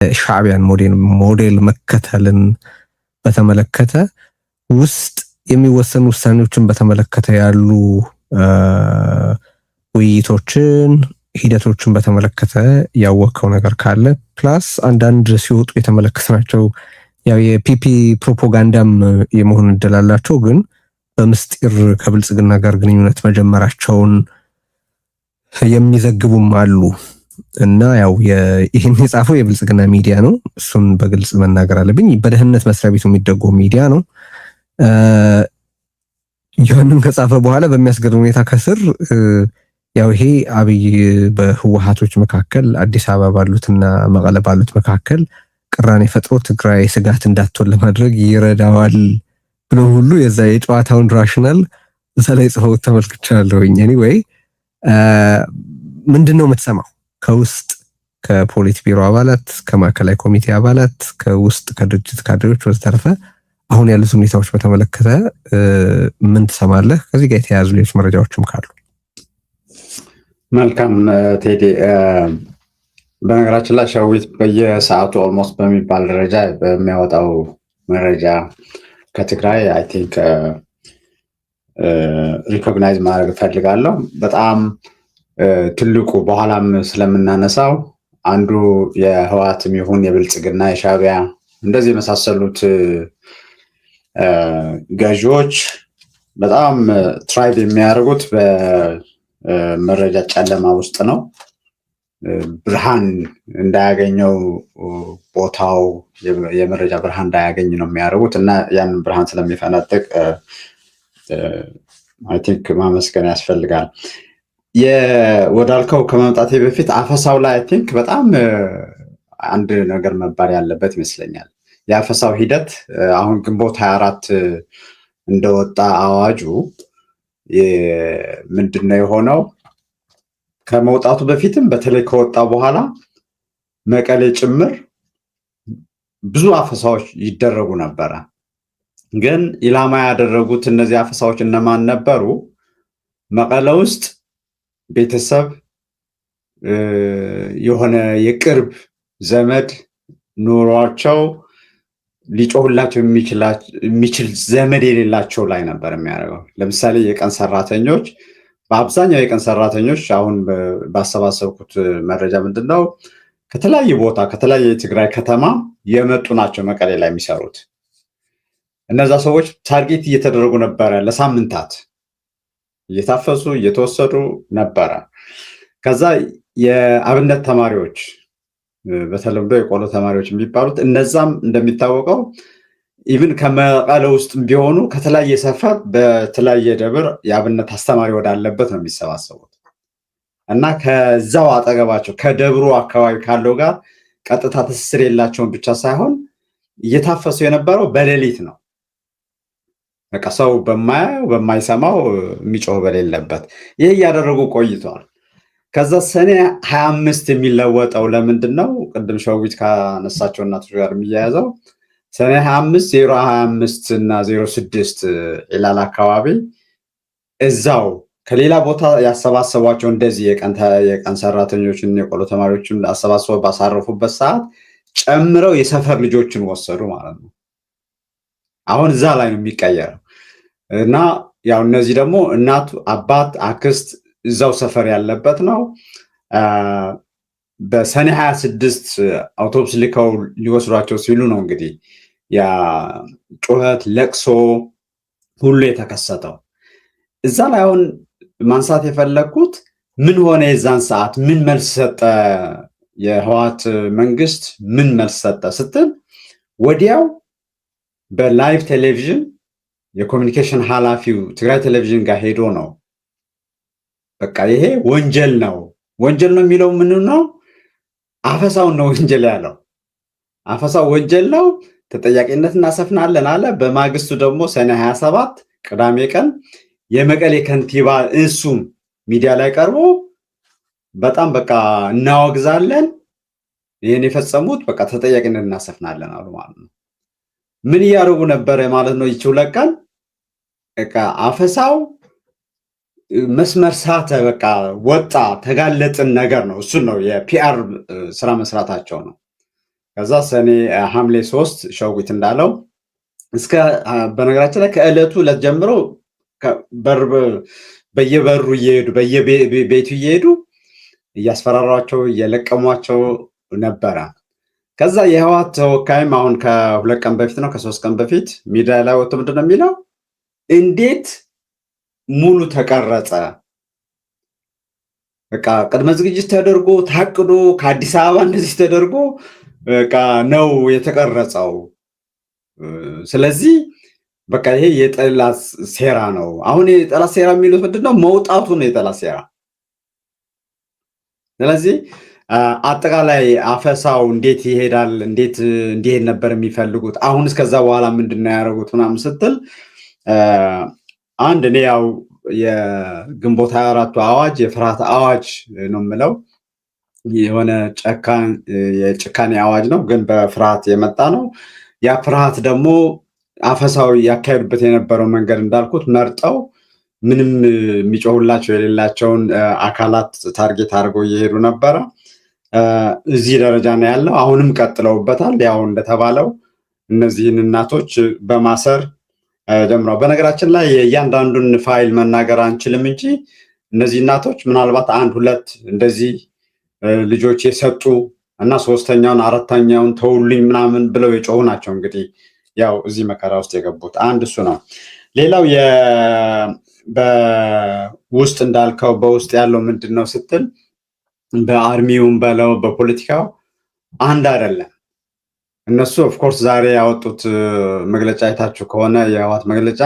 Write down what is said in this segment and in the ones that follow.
ሻዕቢያን ሞዴል መከተልን በተመለከተ ውስጥ የሚወሰኑ ውሳኔዎችን በተመለከተ ያሉ ውይይቶችን ሂደቶችን በተመለከተ ያወቀው ነገር ካለ ፕላስ አንዳንድ ሲወጡ የተመለከትናቸው ያው የፒፒ ፕሮፓጋንዳም የመሆን እድል አላቸው ግን በምስጢር ከብልጽግና ጋር ግንኙነት መጀመራቸውን የሚዘግቡም አሉ እና ያው ይህን የጻፈው የብልጽግና ሚዲያ ነው። እሱን በግልጽ መናገር አለብኝ። በደህንነት መስሪያ ቤቱ የሚደጎም ሚዲያ ነው። ያንን ከጻፈ በኋላ በሚያስገርም ሁኔታ ከስር ያው ይሄ አብይ በህወሓቶች መካከል አዲስ አበባ ባሉትና መቀለ ባሉት መካከል ቅራኔ ፈጥሮ ትግራይ ስጋት እንዳትሆን ለማድረግ ይረዳዋል ብሎ ሁሉ የዛ የጨዋታውን ራሽናል እዛ ላይ ጽፈው ተመልክቻለሁኝ። ኤኒዌይ ምንድነው የምትሰማው ከውስጥ ከፖሊት ቢሮ አባላት ከማዕከላዊ ኮሚቴ አባላት ከውስጥ ከድርጅት ካድሬዎች ወዘተረፈ አሁን ያሉት ሁኔታዎች በተመለከተ ምን ትሰማለህ? ከዚህ ጋር የተያያዙ ሌሎች መረጃዎችም ካሉ። መልካም ቴዲ፣ በነገራችን ላይ ሸዊት በየሰዓቱ ኦልሞስት በሚባል ደረጃ በሚያወጣው መረጃ ከትግራይ አይ ቲንክ ሪኮግናይዝ ማድረግ እፈልጋለሁ። በጣም ትልቁ በኋላም ስለምናነሳው አንዱ የህወሓትም ይሁን የብልጽግና የሻዕቢያ እንደዚህ የመሳሰሉት ገዢዎች በጣም ትራይብ የሚያደርጉት በመረጃ ጨለማ ውስጥ ነው። ብርሃን እንዳያገኘው ቦታው የመረጃ ብርሃን እንዳያገኝ ነው የሚያደርጉት እና ያን ብርሃን ስለሚፈነጥቅ አይ ቲንክ ማመስገን ያስፈልጋል። ወዳልከው ከመምጣቴ በፊት አፈሳው ላይ አይ ቲንክ በጣም አንድ ነገር መባል ያለበት ይመስለኛል። የአፈሳው ሂደት አሁን ግንቦት 24 እንደወጣ አዋጁ ምንድነው የሆነው? ከመውጣቱ በፊትም በተለይ ከወጣ በኋላ መቀሌ ጭምር ብዙ አፈሳዎች ይደረጉ ነበረ። ግን ኢላማ ያደረጉት እነዚህ አፈሳዎች እነማን ነበሩ? መቀሌ ውስጥ ቤተሰብ የሆነ የቅርብ ዘመድ ኑሯቸው ሊጮህላቸው የሚችል ዘመድ የሌላቸው ላይ ነበር የሚያደርገው። ለምሳሌ የቀን ሰራተኞች፣ በአብዛኛው የቀን ሰራተኞች አሁን ባሰባሰብኩት መረጃ ምንድነው ከተለያየ ቦታ ከተለያየ የትግራይ ከተማ የመጡ ናቸው መቀሌ ላይ የሚሰሩት። እነዛ ሰዎች ታርጌት እየተደረጉ ነበረ። ለሳምንታት እየታፈሱ እየተወሰዱ ነበረ። ከዛ የአብነት ተማሪዎች በተለምዶ የቆሎ ተማሪዎች የሚባሉት እነዛም እንደሚታወቀው ኢቭን ከመቀሌ ውስጥ ቢሆኑ ከተለያየ ሰፈር በተለያየ ደብር የአብነት አስተማሪ ወዳለበት ነው የሚሰባሰቡት እና ከዛው አጠገባቸው ከደብሩ አካባቢ ካለው ጋር ቀጥታ ትስስር የላቸውን ብቻ ሳይሆን እየታፈሱ የነበረው በሌሊት ነው። በቃ ሰው በማያየው በማይሰማው የሚጮህ በሌለበት ይሄ እያደረጉ ቆይተዋል። ከዛ ሰኔ 25 የሚለወጠው ለምንድን ነው? ቅድም ሸዊት ካነሳቸው እናቶች ጋር የሚያያዘው ሰኔ 25 025 እና 06 ኢላላ አካባቢ እዛው ከሌላ ቦታ ያሰባሰቧቸው እንደዚህ የቀን ሰራተኞችን የቆሎ ተማሪዎችን አሰባስበው ባሳረፉበት ሰዓት ጨምረው የሰፈር ልጆችን ወሰዱ ማለት ነው። አሁን እዛ ላይ ነው የሚቀየረው እና ያው እነዚህ ደግሞ እናት፣ አባት፣ አክስት እዛው ሰፈር ያለበት ነው። በሰኔ 26 አውቶቡስ ልከው ሊወስዷቸው ሲሉ ነው እንግዲህ ያ ጩኸት ለቅሶ ሁሉ የተከሰተው። እዛ ላይ አሁን ማንሳት የፈለግኩት ምን ሆነ የዛን ሰዓት ምን መልስ ሰጠ የህወሓት መንግስት ምን መልስ ሰጠ ስትል ወዲያው በላይቭ ቴሌቪዥን የኮሚኒኬሽን ኃላፊው ትግራይ ቴሌቪዥን ጋር ሄዶ ነው በቃ ይሄ ወንጀል ነው የሚለው ምን ነው? አፈሳውን ነው ወንጀል ያለው። አፈሳው ወንጀል ነው፣ ተጠያቂነት እናሰፍናለን አለ። በማግስቱ ደግሞ ሰኔ 27 ቅዳሜ ቀን የመቀሌ ከንቲባ እሱም ሚዲያ ላይ ቀርቦ በጣም በቃ እናወግዛለን፣ ይሄን የፈጸሙት በቃ ተጠያቂነት እናሰፍናለን አሉ ማለት ነው። ምን እያደረጉ ነበረ ማለት ነው? ይችው ለቀን በቃ አፈሳው መስመር ሳተ፣ በቃ ወጣ፣ ተጋለጥን ነገር ነው። እሱን ነው የፒአር ስራ መስራታቸው ነው። ከዛ ሐምሌ 3 ሸዊት እንዳለው እስከ በነገራችን ላይ ከዕለቱ ዕለት ጀምሮ በየበሩ እየሄዱ በየቤቱ እየሄዱ እያስፈራሯቸው እየለቀሟቸው ነበረ። ከዛ የህወሓት ተወካይም አሁን ከ2 ቀን በፊት ነው ከ3 ቀን በፊት ሚዲያ ላይ ወጥቶ ምንድን ነው የሚለው እንዴት ሙሉ ተቀረጸ፣ በቃ ቅድመ ዝግጅት ተደርጎ ታቅዶ ከአዲስ አበባ እንደዚህ ተደርጎ በቃ ነው የተቀረጸው። ስለዚህ በቃ ይሄ የጠላት ሴራ ነው። አሁን የጠላት ሴራ የሚሉት ምንድነው? መውጣቱ ነው የጠላት ሴራ። ስለዚህ አጠቃላይ አፈሳው እንዴት ይሄዳል፣ እንዴት እንዲሄድ ነበር የሚፈልጉት፣ አሁን እስከዛ በኋላ ምንድነው ያደረጉት ምናምን ስትል አንድ እኔ ያው የግንቦት 24ቱ አዋጅ የፍርሃት አዋጅ ነው የምለው። የሆነ የጭካኔ አዋጅ ነው፣ ግን በፍርሃት የመጣ ነው። ያ ፍርሃት ደግሞ አፈሳዊ ያካሄዱበት የነበረው መንገድ እንዳልኩት መርጠው ምንም የሚጮሁላቸው የሌላቸውን አካላት ታርጌት አድርገው እየሄዱ ነበረ። እዚህ ደረጃ ነው ያለው። አሁንም ቀጥለውበታል። ያው እንደተባለው እነዚህን እናቶች በማሰር ጀምረው። በነገራችን ላይ የእያንዳንዱን ፋይል መናገር አንችልም እንጂ እነዚህ እናቶች ምናልባት 1-2 እንደዚህ ልጆች የሰጡ እና 3ኛውን 4ኛውን ተውልኝ ምናምን ብለው የጮሁ ናቸው። እንግዲህ ያው እዚህ መከራ ውስጥ የገቡት አንድ እሱ ነው። ሌላው በውስጥ እንዳልከው በውስጥ ያለው ምንድን ነው ስትል በአርሚውም በለው በፖለቲካው አንድ አይደለም። እነሱ ኦፍኮርስ ዛሬ ያወጡት መግለጫ አይታችሁ ከሆነ የህወሓት መግለጫ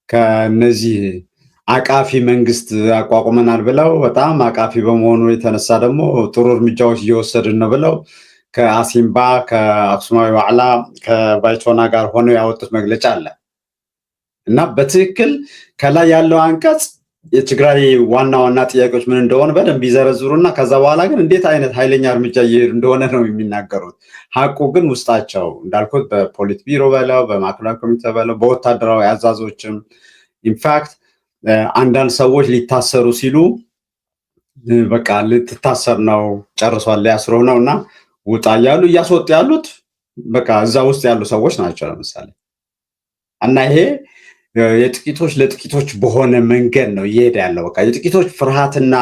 ከነዚህ አቃፊ መንግስት አቋቁመናል ብለው በጣም አቃፊ በመሆኑ የተነሳ ደግሞ ጥሩ እርምጃዎች እየወሰድን ነው ብለው ከአሲምባ ከአክሱማዊ ዋዕላ ከባይቶና ጋር ሆነው ያወጡት መግለጫ አለ እና በትክክል ከላይ ያለው አንቀጽ የትግራይ ዋና ዋና ጥያቄዎች ምን እንደሆነ በደንብ ይዘረዝሩና ከዛ በኋላ ግን እንዴት አይነት ኃይለኛ እርምጃ እየሄዱ እንደሆነ ነው የሚናገሩት። ሀቁ ግን ውስጣቸው እንዳልኩት በፖሊት ቢሮ በለው በማዕከላዊ ኮሚቴ በለው በወታደራዊ አዛዞችም ኢንፋክት አንዳንድ ሰዎች ሊታሰሩ ሲሉ በቃ ልትታሰር ነው ጨርሷል ሊያስሩህ ነው እና ውጣ እያሉ እያስወጡ ያሉት በቃ እዛ ውስጥ ያሉ ሰዎች ናቸው ለምሳሌ። እና ይሄ የጥቂቶች ለጥቂቶች በሆነ መንገድ ነው እየሄደ ያለው። በቃ የጥቂቶች ፍርሃትና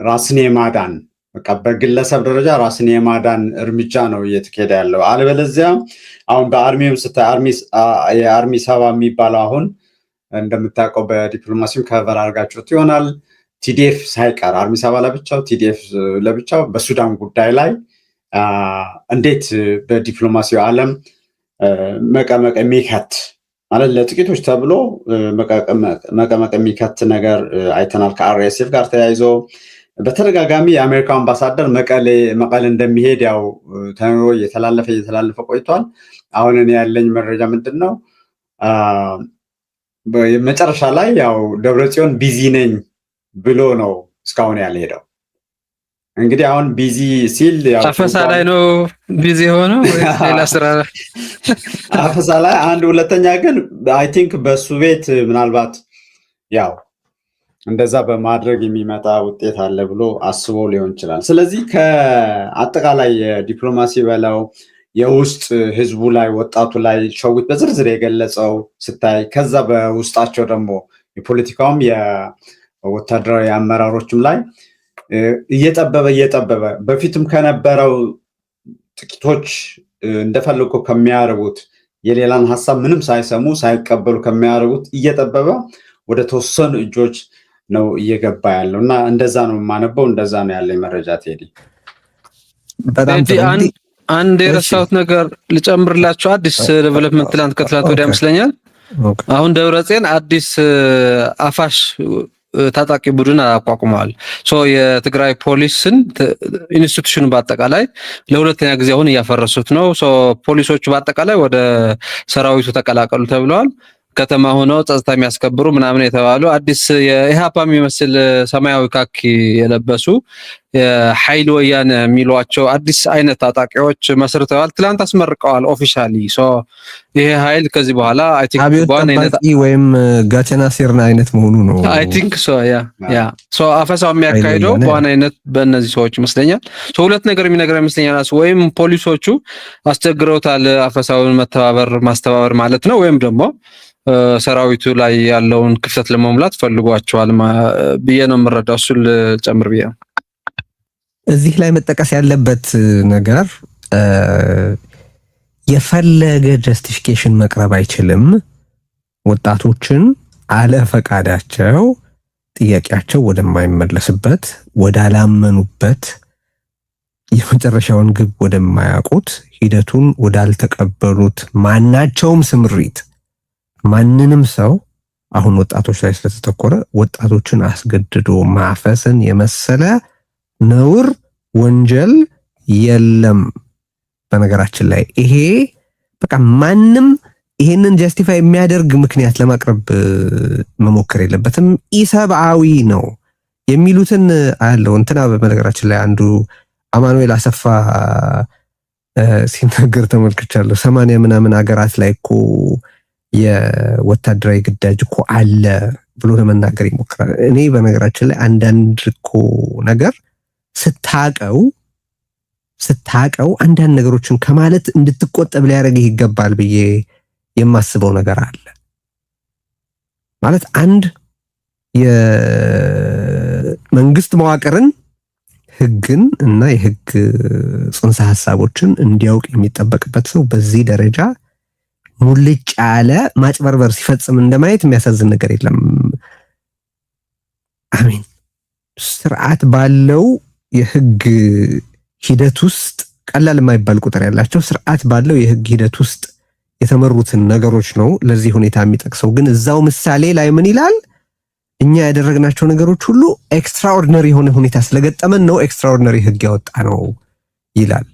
ራስን የማዳን በቃ በግለሰብ ደረጃ ራስን የማዳን እርምጃ ነው እየተካሄደ ያለው። አለበለዚያ አሁን በአርሚም ስታይ የአርሚ 70 የሚባለው አሁን እንደምታውቀው በዲፕሎማሲም ከቨር አድርጋችሁት ይሆናል። ቲዲኤፍ ሳይቀር አርሚ 70 ለብቻው ቲዲኤፍ ለብቻው በሱዳን ጉዳይ ላይ እንዴት በዲፕሎማሲው ዓለም መቀመቅ የሚከት ማለት ለጥቂቶች ተብሎ መቀመቅ የሚከት ነገር አይተናል። ከአርኤስኤፍ ጋር ተያይዞ በተደጋጋሚ የአሜሪካ አምባሳደር መቀሌ እንደሚሄድ ያው ተነግሮ እየተላለፈ ቆይቷል። አሁን እኔ ያለኝ መረጃ ምንድን ነው መጨረሻ ላይ ያው ደብረጽዮን ቢዚ ነኝ ብሎ ነው እስካሁን ያልሄደው። እንግዲህ አሁን ቢዚ ሲል ያው አፈሳ ላይ ነው ቢዚ ሆነው ሌላ ስራ አፈሳ ላይ አንድ ሁለተኛ ግን አይ ቲንክ በሱ ቤት ምናልባት ያው እንደዛ በማድረግ የሚመጣ ውጤት አለ ብሎ አስቦ ሊሆን ይችላል። ስለዚህ ከአጠቃላይ የዲፕሎማሲ በለው የውስጥ ህዝቡ ላይ ወጣቱ ላይ ሸዊት በዝርዝር የገለጸው ስታይ ከዛ በውስጣቸው ደግሞ የፖለቲካውም የወታደራዊ አመራሮችም ላይ እየጠበበ በፊትም ከነበረው ጥቂቶች እንደፈለጉ ከሚያደርጉት የሌላን ሀሳብ ምንም ሳይሰሙ ሳይቀበሉ ከሚያደርጉት እየጠበበ ወደ ተወሰኑ እጆች ነው እየገባ ያለው እና እንደዛ ነው የማነበው። እንደዛ ነው ያለኝ መረጃ። ቴዲ በጣም አንድ የረሳሁት ነገር ልጨምርላችሁ። አዲስ ዴቨሎፕመንት ከትላንት ወዲያ ይመስለኛል አሁን ደብረጽዮን አዲስ አፋሽ ታጣቂ ቡድን አቋቁመዋል። የትግራይ ፖሊስን ኢንስቲትዩሽን በአጠቃላይ ለሁለተኛ ጊዜ አሁን እያፈረሱት ነው። ፖሊሶቹ በአጠቃላይ ወደ ሰራዊቱ ተቀላቀሉ ተብለዋል። ከተማ ሆነው ጸጥታ የሚያስከብሩ ምናምን የተባሉ አዲስ የኢሃፓ የሚመስል ሰማያዊ ካኪ የለበሱ ኃይል ወያነ የሚሏቸው አዲስ አይነት ታጣቂዎች መስርተዋል። ትላንት አስመርቀዋል ኦፊሻሊ። ሶ ይሄ ኃይል ከዚህ በኋላ አይ ቲንክ በዋናነት ወይም ጋቸና ሴርና አይነት መሆኑ ነው። አይ ቲንክ ሶ ያ ሶ አፈሳው የሚያካሂደው በዋናነት በእነዚህ ሰዎች ይመስለኛል። ሶ ሁለት ነገር የሚነግረው ይመስለኛል። ወይም ፖሊሶቹ አስቸግረውታል አፈሳውን ማስተባበር ማለት ነው፣ ወይም ደግሞ ሰራዊቱ ላይ ያለውን ክፍተት ለመሙላት ፈልጓቸዋል ብዬ ነው የምረዳው። እሱን ልጨምር ብዬ ነው። እዚህ ላይ መጠቀስ ያለበት ነገር የፈለገ ጀስቲፊኬሽን መቅረብ አይችልም። ወጣቶችን አለ ፈቃዳቸው ጥያቄያቸው ወደማይመለስበት ወዳላመኑበት የመጨረሻውን ግብ ወደማያውቁት ሂደቱን ወዳልተቀበሉት ማናቸውም ስምሪት ማንንም ሰው አሁን ወጣቶች ላይ ስለተተኮረ ወጣቶችን አስገድዶ ማፈስን የመሰለ ነውር ወንጀል የለም። በነገራችን ላይ ይሄ በቃ ማንም ይሄንን ጀስቲፋይ የሚያደርግ ምክንያት ለማቅረብ መሞከር የለበትም። ኢሰብአዊ ነው የሚሉትን አለው እንትና በነገራችን ላይ አንዱ አማኑኤል አሰፋ ሲናገር ተመልክቻለሁ። 80 ምናምን ሀገራት ላይ እኮ የወታደራዊ ግዳጅ እኮ አለ ብሎ ለመናገር ይሞክራል። እኔ በነገራችን ላይ አንዳንድ እኮ ነገር ስታቀው አንዳንድ ነገሮችን ከማለት እንድትቆጠብ ሊያደርግህ ይገባል ብዬ የማስበው ነገር አለ። ማለት አንድ የመንግስት መዋቅርን ህግን እና የህግ ጽንሰ ሀሳቦችን እንዲያውቅ የሚጠበቅበት ሰው በዚህ ደረጃ ሙልጭ ያለ ማጭበርበር ሲፈጽም እንደማየት የሚያሳዝን ነገር የለም። አሜን። ስርዓት ባለው የህግ ሂደት ውስጥ ቀላል የማይባል ቁጥር ያላቸው ስርዓት ባለው የህግ ሂደት ውስጥ የተመሩትን ነገሮች ነው ለዚህ ሁኔታ የሚጠቅሰው። ግን እዛው ምሳሌ ላይ ምን ይላል? እኛ ያደረግናቸው ነገሮች ሁሉ ኤክስትራኦርዲነሪ የሆነ ሁኔታ ስለገጠመን ነው ኤክስትራኦርዲነሪ ህግ ያወጣ ነው ይላል።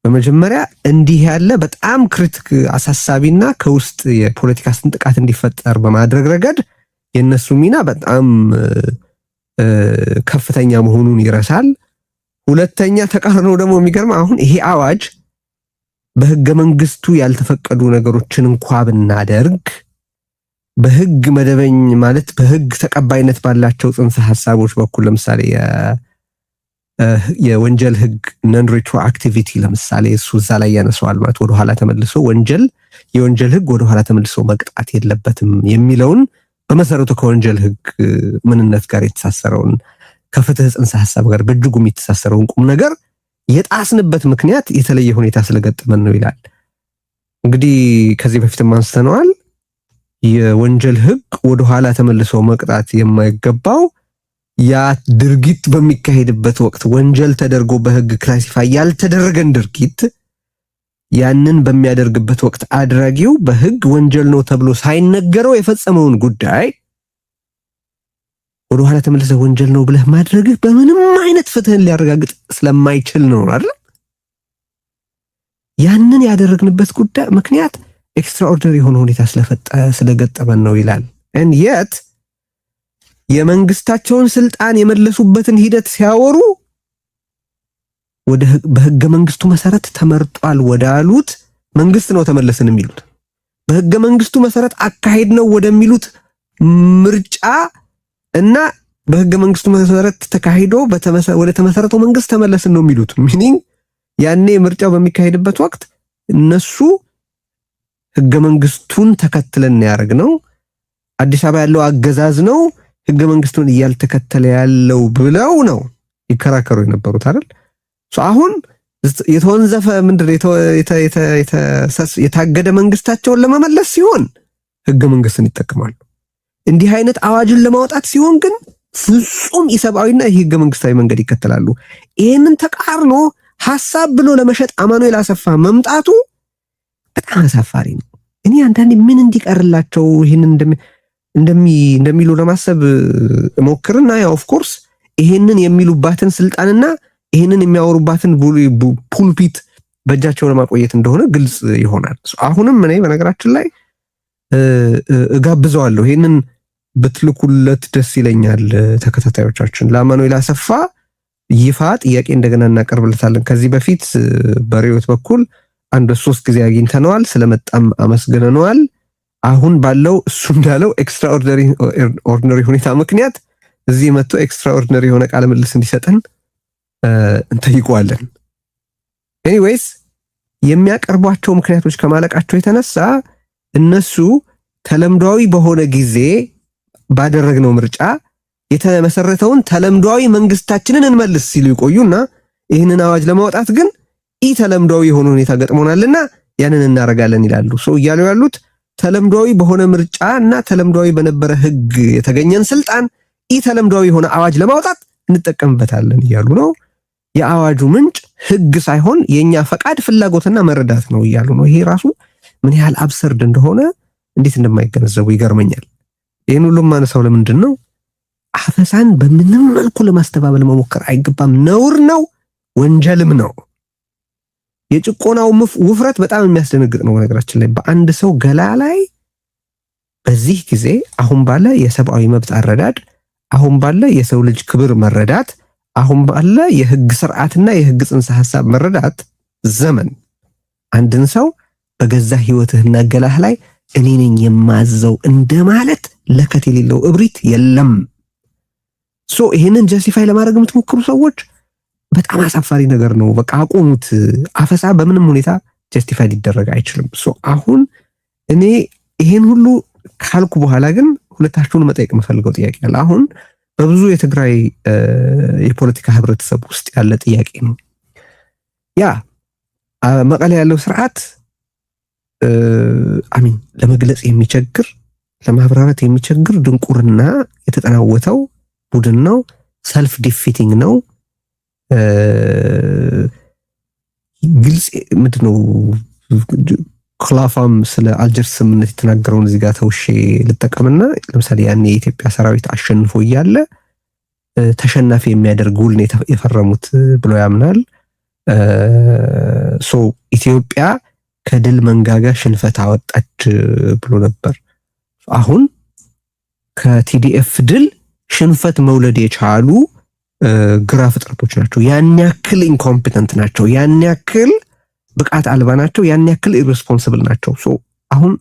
በመጀመሪያ እንዲህ ያለ በጣም ክሪቲክ አሳሳቢና ከውስጥ የፖለቲካ ስንጥቃት እንዲፈጠር በማድረግ ረገድ የነሱ ሚና በጣም ከፍተኛ መሆኑን ይረሳል። ሁለተኛ ተቃርኖ ደግሞ የሚገርም አሁን ይሄ አዋጅ በህገ መንግስቱ ያልተፈቀዱ ነገሮችን እንኳ ብናደርግ በህግ መደበኝ ማለት በህግ ተቀባይነት ባላቸው ጽንሰ ሐሳቦች በኩል ለምሳሌ የወንጀል ህግ ነን ሬትሮአክቲቪቲ ለምሳሌ እሱ እዛ ላይ ያነሳዋል። ማለት ወደ ኋላ ተመልሶ የወንጀል ህግ ወደ ኋላ ተመልሶ መቅጣት የለበትም የሚለውን በመሰረቱ ከወንጀል ህግ ምንነት ጋር የተሳሰረውን ከፍትህ ጽንሰ ሐሳብ ጋር በእጅጉ የሚተሳሰረውን ቁም ነገር የጣስንበት ምክንያት የተለየ ሁኔታ ስለገጠመን ነው ይላል። እንግዲህ ከዚህ በፊትም አንስተነዋል። የወንጀል ህግ ወደ ኋላ ተመልሶ መቅጣት የማይገባው ያ ድርጊት በሚካሄድበት ወቅት ወንጀል ተደርጎ በህግ ክላሲፋይ ያልተደረገን ድርጊት ያንን በሚያደርግበት ወቅት አድራጊው በህግ ወንጀል ነው ተብሎ ሳይነገረው የፈጸመውን ጉዳይ ወደ ኋላ ተመልሰህ ወንጀል ነው ብለህ ማድረግህ በምንም አይነት ፍትህን ሊያረጋግጥ ስለማይችል ነው አይደል? ያንን ያደረግንበት ጉዳይ ምክንያት ኤክስትራኦርዲነሪ የሆነ ሁኔታ ስለገጠመን ነው ይላል። and yet የመንግስታቸውን ስልጣን የመለሱበትን ሂደት ሲያወሩ በህገ መንግስቱ መሰረት ተመርጧል ወዳሉት መንግስት ነው ተመለስን የሚሉት። በህገ መንግስቱ መሰረት አካሄድ ነው ወደሚሉት ምርጫ እና በህገ መንግስቱ መሰረት ተካሂዶ ወደ ተመሰረተው መንግስት ተመለስን ነው የሚሉት። ሚኒንግ ያኔ ምርጫው በሚካሄድበት ወቅት እነሱ ህገ መንግስቱን ተከትለን ያደረግነው አዲስ አበባ ያለው አገዛዝ ነው ህገ መንግስቱን እያልተከተለ ያለው ብለው ነው ይከራከሩ የነበሩት አይደል? አሁን የተወንዘፈ ምንድነው የታገደ መንግስታቸውን ለመመለስ ሲሆን ህገ መንግስትን ይጠቀማሉ። እንዲህ አይነት አዋጅን ለማውጣት ሲሆን ግን ፍጹም ኢሰብአዊና ህገ መንግስታዊ መንገድ ይከተላሉ። ይሄንን ተቃርኖ ሐሳብ ብሎ ለመሸጥ አማኑኤል አሰፋ መምጣቱ በጣም አሳፋሪ ነው። እኔ አንዳንዴ ምን እንዲቀርላቸው ይሄንን እንደሚሉ ለማሰብ ሞክርና ያው ኦፍ ኮርስ ይሄንን የሚሉባትን ስልጣንና ይሄንን የሚያወሩባትን ፑልፒት በእጃቸው ለማቆየት እንደሆነ ግልጽ ይሆናል። አሁንም እኔ በነገራችን ላይ እጋብዘዋለሁ ይሄንን ብትልኩለት ደስ ይለኛል። ተከታታዮቻችን ለአማኑኤል አሰፋ ይፋ ጥያቄ እንደገና እናቀርብለታለን። ከዚህ በፊት በሪዮት በኩል አንድ 3 ጊዜ አግኝተነዋል፣ ስለመጣም አመስግነነዋል። አሁን ባለው እሱ እንዳለው ኤክስትራኦርዲነሪ ሁኔታ ምክንያት እዚህ መጥቶ ኤክስትራኦርዲነሪ የሆነ ቃለ ምልልስ እንዲሰጠን እንጠይቀዋለን። ኤኒዌይስ የሚያቀርቧቸው ምክንያቶች ከማለቃቸው የተነሳ እነሱ ተለምዷዊ በሆነ ጊዜ ባደረግነው ምርጫ የተመሰረተውን ተለምዷዊ መንግስታችንን እንመልስ ሲሉ ይቆዩና ይህንን አዋጅ ለማውጣት ግን ተለምዷዊ የሆነ ሁኔታ ገጥሞናልና ያንን እናረጋለን ይላሉ። ሰው እያሉ ያሉት ተለምዷዊ በሆነ ምርጫ እና ተለምዷዊ በነበረ ህግ የተገኘን ስልጣን ተለምዷዊ የሆነ አዋጅ ለማውጣት እንጠቀምበታለን እያሉ ነው። የአዋጁ ምንጭ ህግ ሳይሆን የኛ ፈቃድ ፍላጎትና መረዳት ነው እያሉ ነው። ይሄ ራሱ ምን ያህል አብሰርድ እንደሆነ እንዴት እንደማይገነዘቡ ይገርመኛል። ይህን ሁሉም ማነሳው ለምንድን ነው? አፈሳን በምንም መልኩ ለማስተባበል መሞከር አይገባም። ነውር ነው፣ ወንጀልም ነው። የጭቆናው ውፍረት በጣም የሚያስደነግጥ ነው። ነገራችን ላይ በአንድ ሰው ገላ ላይ በዚህ ጊዜ አሁን ባለ የሰብአዊ መብት አረዳድ፣ አሁን ባለ የሰው ልጅ ክብር መረዳት፣ አሁን ባለ የህግ ስርዓትና የህግ ጽንሰ ሐሳብ መረዳት ዘመን አንድን ሰው በገዛ ህይወትህና ገላህ ላይ እኔ ነኝ የማዘው እንደማለት ለከት የሌለው እብሪት የለም። ይሄንን ጀስቲፋይ ለማድረግ የምትሞክሩ ሰዎች በጣም አሳፋሪ ነገር ነው። በቃ አቆሙት። አፈሳ በምንም ሁኔታ ጀስቲፋይ ሊደረግ አይችልም። አሁን እኔ ይሄን ሁሉ ካልኩ በኋላ ግን ሁለታችሁን መጠየቅ የምፈልገው ጥያቄ አለ። አሁን በብዙ የትግራይ የፖለቲካ ህብረተሰብ ውስጥ ያለ ጥያቄ ነው። ያ መቀሌ ያለው ስርዓት ለመግለጽ የሚቸግር ለማብራራት የሚቸግር ድንቁርና የተጠናወተው ቡድን ነው። ሰልፍ ዲፊቲንግ ነው። ግልጽ ምንድነው? ክላፋም ስለ አልጀርስ ስምምነት የተናገረውን እዚህ ጋር ተውሼ ልጠቀምና ለምሳሌ ያን የኢትዮጵያ ሰራዊት አሸንፎ እያለ ተሸናፊ የሚያደርግ ውል ነው የፈረሙት ብሎ ያምናል። ኢትዮጵያ ከድል መንጋጋ ሽንፈት አወጣች ብሎ ነበር። አሁን ከቲዲኤፍ ድል ሽንፈት መውለድ የቻሉ ግራ ፍጥረቶች ናቸው። ያን ያክል ኢንኮምፒተንት ናቸው። ያን ያክል ብቃት አልባ ናቸው። ያን ያክል ኢሬስፖንሲብል ናቸው። አሁን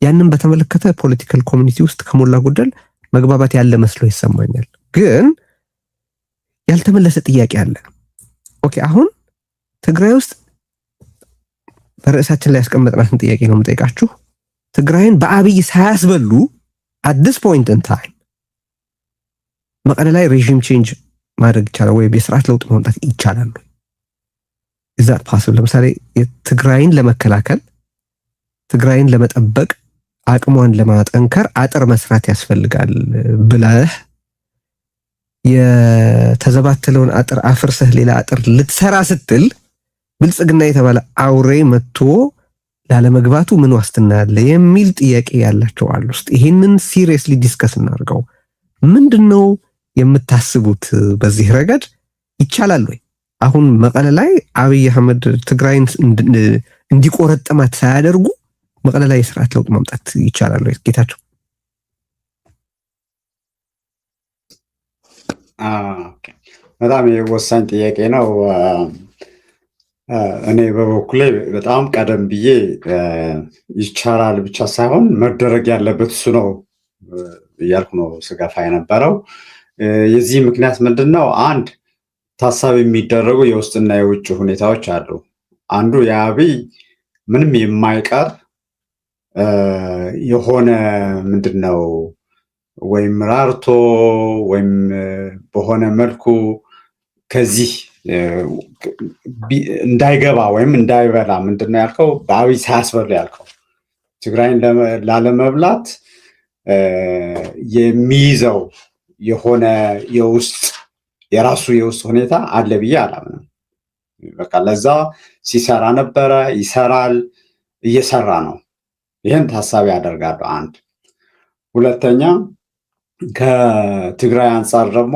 ያንን በተመለከተ ፖለቲካል ኮሚኒቲ ውስጥ ከሞላ ጎደል መግባባት ያለ መስሎ ይሰማኛል። ግን ያልተመለሰ ጥያቄ አለ። ኦኬ፣ አሁን ትግራይ ውስጥ በርዕሳችን ላይ ያስቀመጥናትን ጥያቄ ነው የምጠይቃችሁ። ትግራይን በአብይ ሳያስበሉ at this point in time መቀሌ ላይ ሬጂም ቼንጅ ማድረግ ይቻላል ወይ? የስርዓት ለውጥ ማምጣት ይቻላል ወይ? is that possible? ለምሳሌ ትግራይን ለመከላከል ትግራይን ለመጠበቅ አቅሟን ለማጠንከር አጥር መስራት ያስፈልጋል ብለህ የተዘባተለውን አጥር አፍርሰህ ሌላ አጥር ልትሰራ ስትል ብልጽግና የተባለ አውሬ መጥቶ ላለመግባቱ ምን ዋስትና አለ የሚል ጥያቄ ያላቸው አሉ። ይሄንን ሲሪየስሊ ዲስከስ እናድርገው። ምንድነው የምታስቡት በዚህ ረገድ? ይቻላል ወይ? አሁን መቀለ ላይ አብይ አህመድ ትግራይን እንዲቆረጥማት ሳያደርጉ መቀለ ላይ የስርዓት ለውጥ ማምጣት ይቻላል ወይ? ጌታቸው። በጣም ወሳኝ ጥያቄ ነው። እኔ በበኩሌ በጣም ቀደም ብዬ ይቻላል ብቻ ሳይሆን መደረግ ያለበት እሱ ነው እያልኩ ነው ስገፋ የነበረው። የዚህ ምክንያት ምንድን ነው? አንድ ታሳቢ የሚደረጉ የውስጥና የውጭ ሁኔታዎች አሉ። አንዱ የአብይ ምንም የማይቀር የሆነ ምንድን ነው ወይም ራርቶ ወይም በሆነ መልኩ ከዚህ እንዳይገባ ወይም እንዳይበላ ምንድን ነው ያልከው? በአብይ ሳያስበሉ ያልከው ትግራይን ላለመብላት የሚይዘው የሆነ የራሱ የውስጥ ሁኔታ አለ ብዬ አላምንም። በቃ ለዛ ሲሰራ ነበረ፣ ይሰራል፣ እየሰራ ነው። ይህን ታሳቢ ያደርጋለሁ። አንድ ሁለተኛ ከትግራይ አንጻር ደግሞ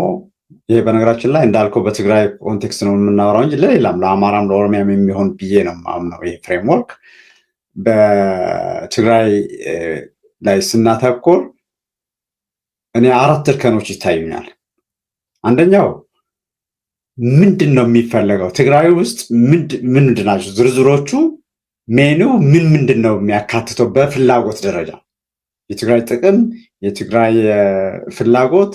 ይሄ በነገራችን ላይ እንዳልከው በትግራይ ኮንቴክስት ነው የምናወራው እንጂ ለሌላም ለአማራም ለኦሮሚያም የሚሆን ብዬ ነው የማምነው። ይሄ ፍሬምወርክ በትግራይ ላይ ስናተኩር እኔ 4 እርከኖች ይታዩኛል። አንደኛው ምንድነው የሚፈለገው? ትግራይ ውስጥ ምንድን ናቸው ዝርዝሮቹ? ሜኑ ምንድነው የሚያካትተው? በፍላጎት ደረጃ የትግራይ ጥቅም፣ የትግራይ ፍላጎት፣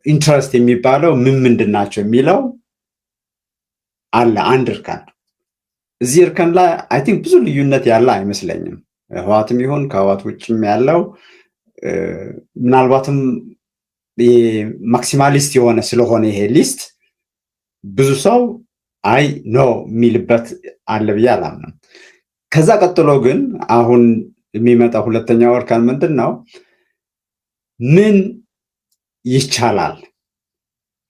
ኢንትረስት የሚባለው ምንድን ናቸው የሚለው አለ አንድ እርከን። እዚህ እርከን ላይ አይ ቲንክ ብዙ ልዩነት ያለ አይመስለኝም። ህዋትም ይሁን ከህዋት ውጭም ያለው ምናልባትም ማክሲማሊስት የሆነ ስለሆነ ይሄ ሊስት ብዙ ሰው አይ ኖ የሚልበት አለ ብዬ አላምንም። ከዛ ቀጥሎ ግን አሁን የሚመጣው ሁለተኛው እርከን ምንድን ነው? ምን ይቻላል?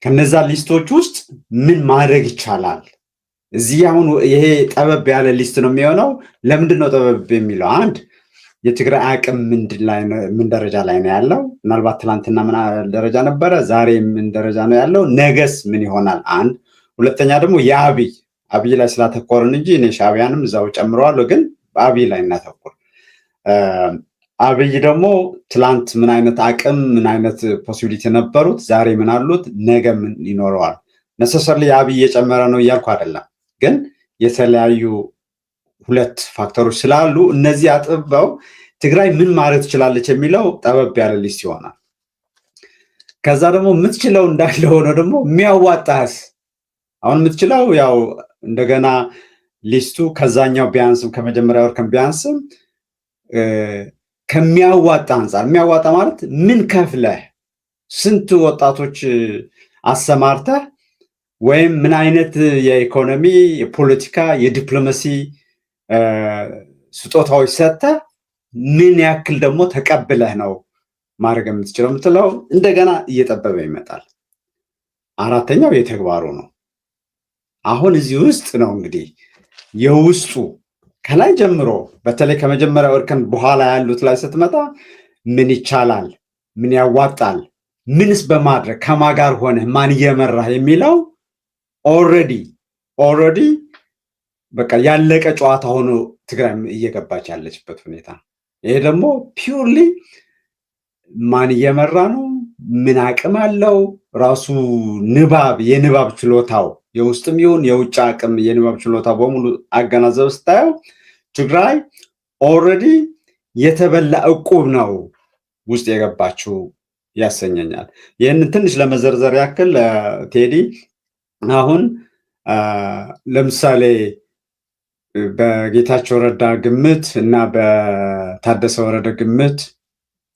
ከነዛ ሊስቶች ውስጥ ምን ማድረግ ይቻላል? እዚህ አሁን ይሄ ጠበብ ያለ ሊስት ነው የሚሆነው። ለምንድን ነው ጠበብ የሚለው? አንድ የትግራይ አቅም ምን ደረጃ ላይ ነው ያለው? ምናልባት ትላንትና ምን ደረጃ ነበረ፣ ዛሬ ምን ደረጃ ነው ያለው፣ ነገስ ምን ይሆናል? አንድ ሁለተኛ ደግሞ የአብይ ላይ ስላተኮርን እንጂ እኔ ሻዕቢያንም እዛው ጨምረዋለሁ፣ ግን በአብይ ላይ እናተኩር። አብይ ደግሞ ትላንት ምን አይነት አቅም ምን አይነት ፖሲቢሊቲ ነበሩት፣ ዛሬ ምን አሉት፣ ነገ ምን ይኖረዋል? ነሰሰርሊ አብይ እየጨመረ ነው እያልኩ አይደለም፣ ግን የተለያዩ ሁለት ፋክተሮች ስላሉ እነዚህ አጥበው ትግራይ ምን ማድረግ ትችላለች የሚለው ጠበብ ያለ ሊስት ይሆናል። ከዛ ደግሞ የምትችለው እንዳለ ሆኖ ደግሞ የሚያዋጣስ አሁን የምትችለው ያው እንደገና ሊስቱ ከዛኛው ቢያንስም ከመጀመሪያው እርከን ቢያንስም ከሚያዋጣ አንጻር የሚያዋጣ ማለት ምን ከፍለህ ስንት ወጣቶች አሰማርተህ ወይም ምን አይነት የኢኮኖሚ፣ የፖለቲካ፣ የዲፕሎማሲ ስጦታዎች ሰጥተህ ምን ያክል ደግሞ ተቀብለህ ነው ማድረግ የምትችለው የምትለው እንደገና እየጠበበ ይመጣል። አራተኛው የተግባሩ ነው። አሁን እዚህ ውስጥ ነው እንግዲህ የውስጡ ከላይ ጀምሮ በተለይ ከመጀመሪያው እርከን በኋላ ያሉት ላይ ስትመጣ ምን ይቻላል፣ ምን ያዋጣል፣ ምንስ በማድረግ ከማጋር ሆነ ማን እየመራህ የሚለው ኦልሬዲ በቃ ያለቀ ጨዋታ ሆኖ ትግራይ እየገባች ያለችበት ሁኔታ። ይሄ ደግሞ ፒውርሊ ማን እየመራ ነው፣ ምን አቅም አለው፣ ራሱ የንባብ ችሎታው የውስጥም ይሁን የውጭ አቅም የንባብ ችሎታው በሙሉ አገናዘብ ስታየው ትግራይ ኦልሬዲ የተበላ ዕቁብ ነው ውስጥ የገባችው ያሰኘኛል። ይህንን ትንሽ ለመዘርዘር ያክል ቴዲ አሁን ለምሳሌ በጌታቸው ረዳ ግምት እና በታደሰ ወረደ ግምት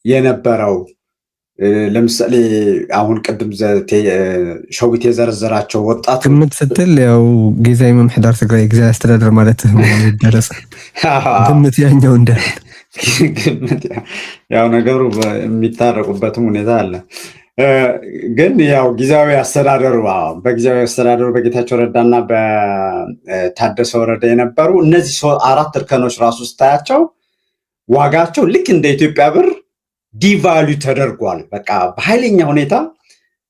የነበረው ለምሳሌ አሁን ቅድም ሸዊት የዘረዘራቸው ወጣት ግምት ስትል ያው ጊዜያዊ ምምሕዳር ትግራይ ጊዜያዊ አስተዳደር ማለት ደረሰ ግምት ያኛው እንደ ግምት ያው ነገሩ የሚታረቁበትም ሁኔታ አለ። ግን ያው ጊዜያዊ አስተዳደሩ በጊዜያዊ አስተዳደሩ በጌታቸው ረዳና በታደሰ ወረደ የነበሩ እነዚህ አራት እርከኖች ራሱ ስታያቸው ዋጋቸው ልክ እንደ ኢትዮጵያ ብር ዲቫሉ ተደርጓል። በቃ በኃይለኛ ሁኔታ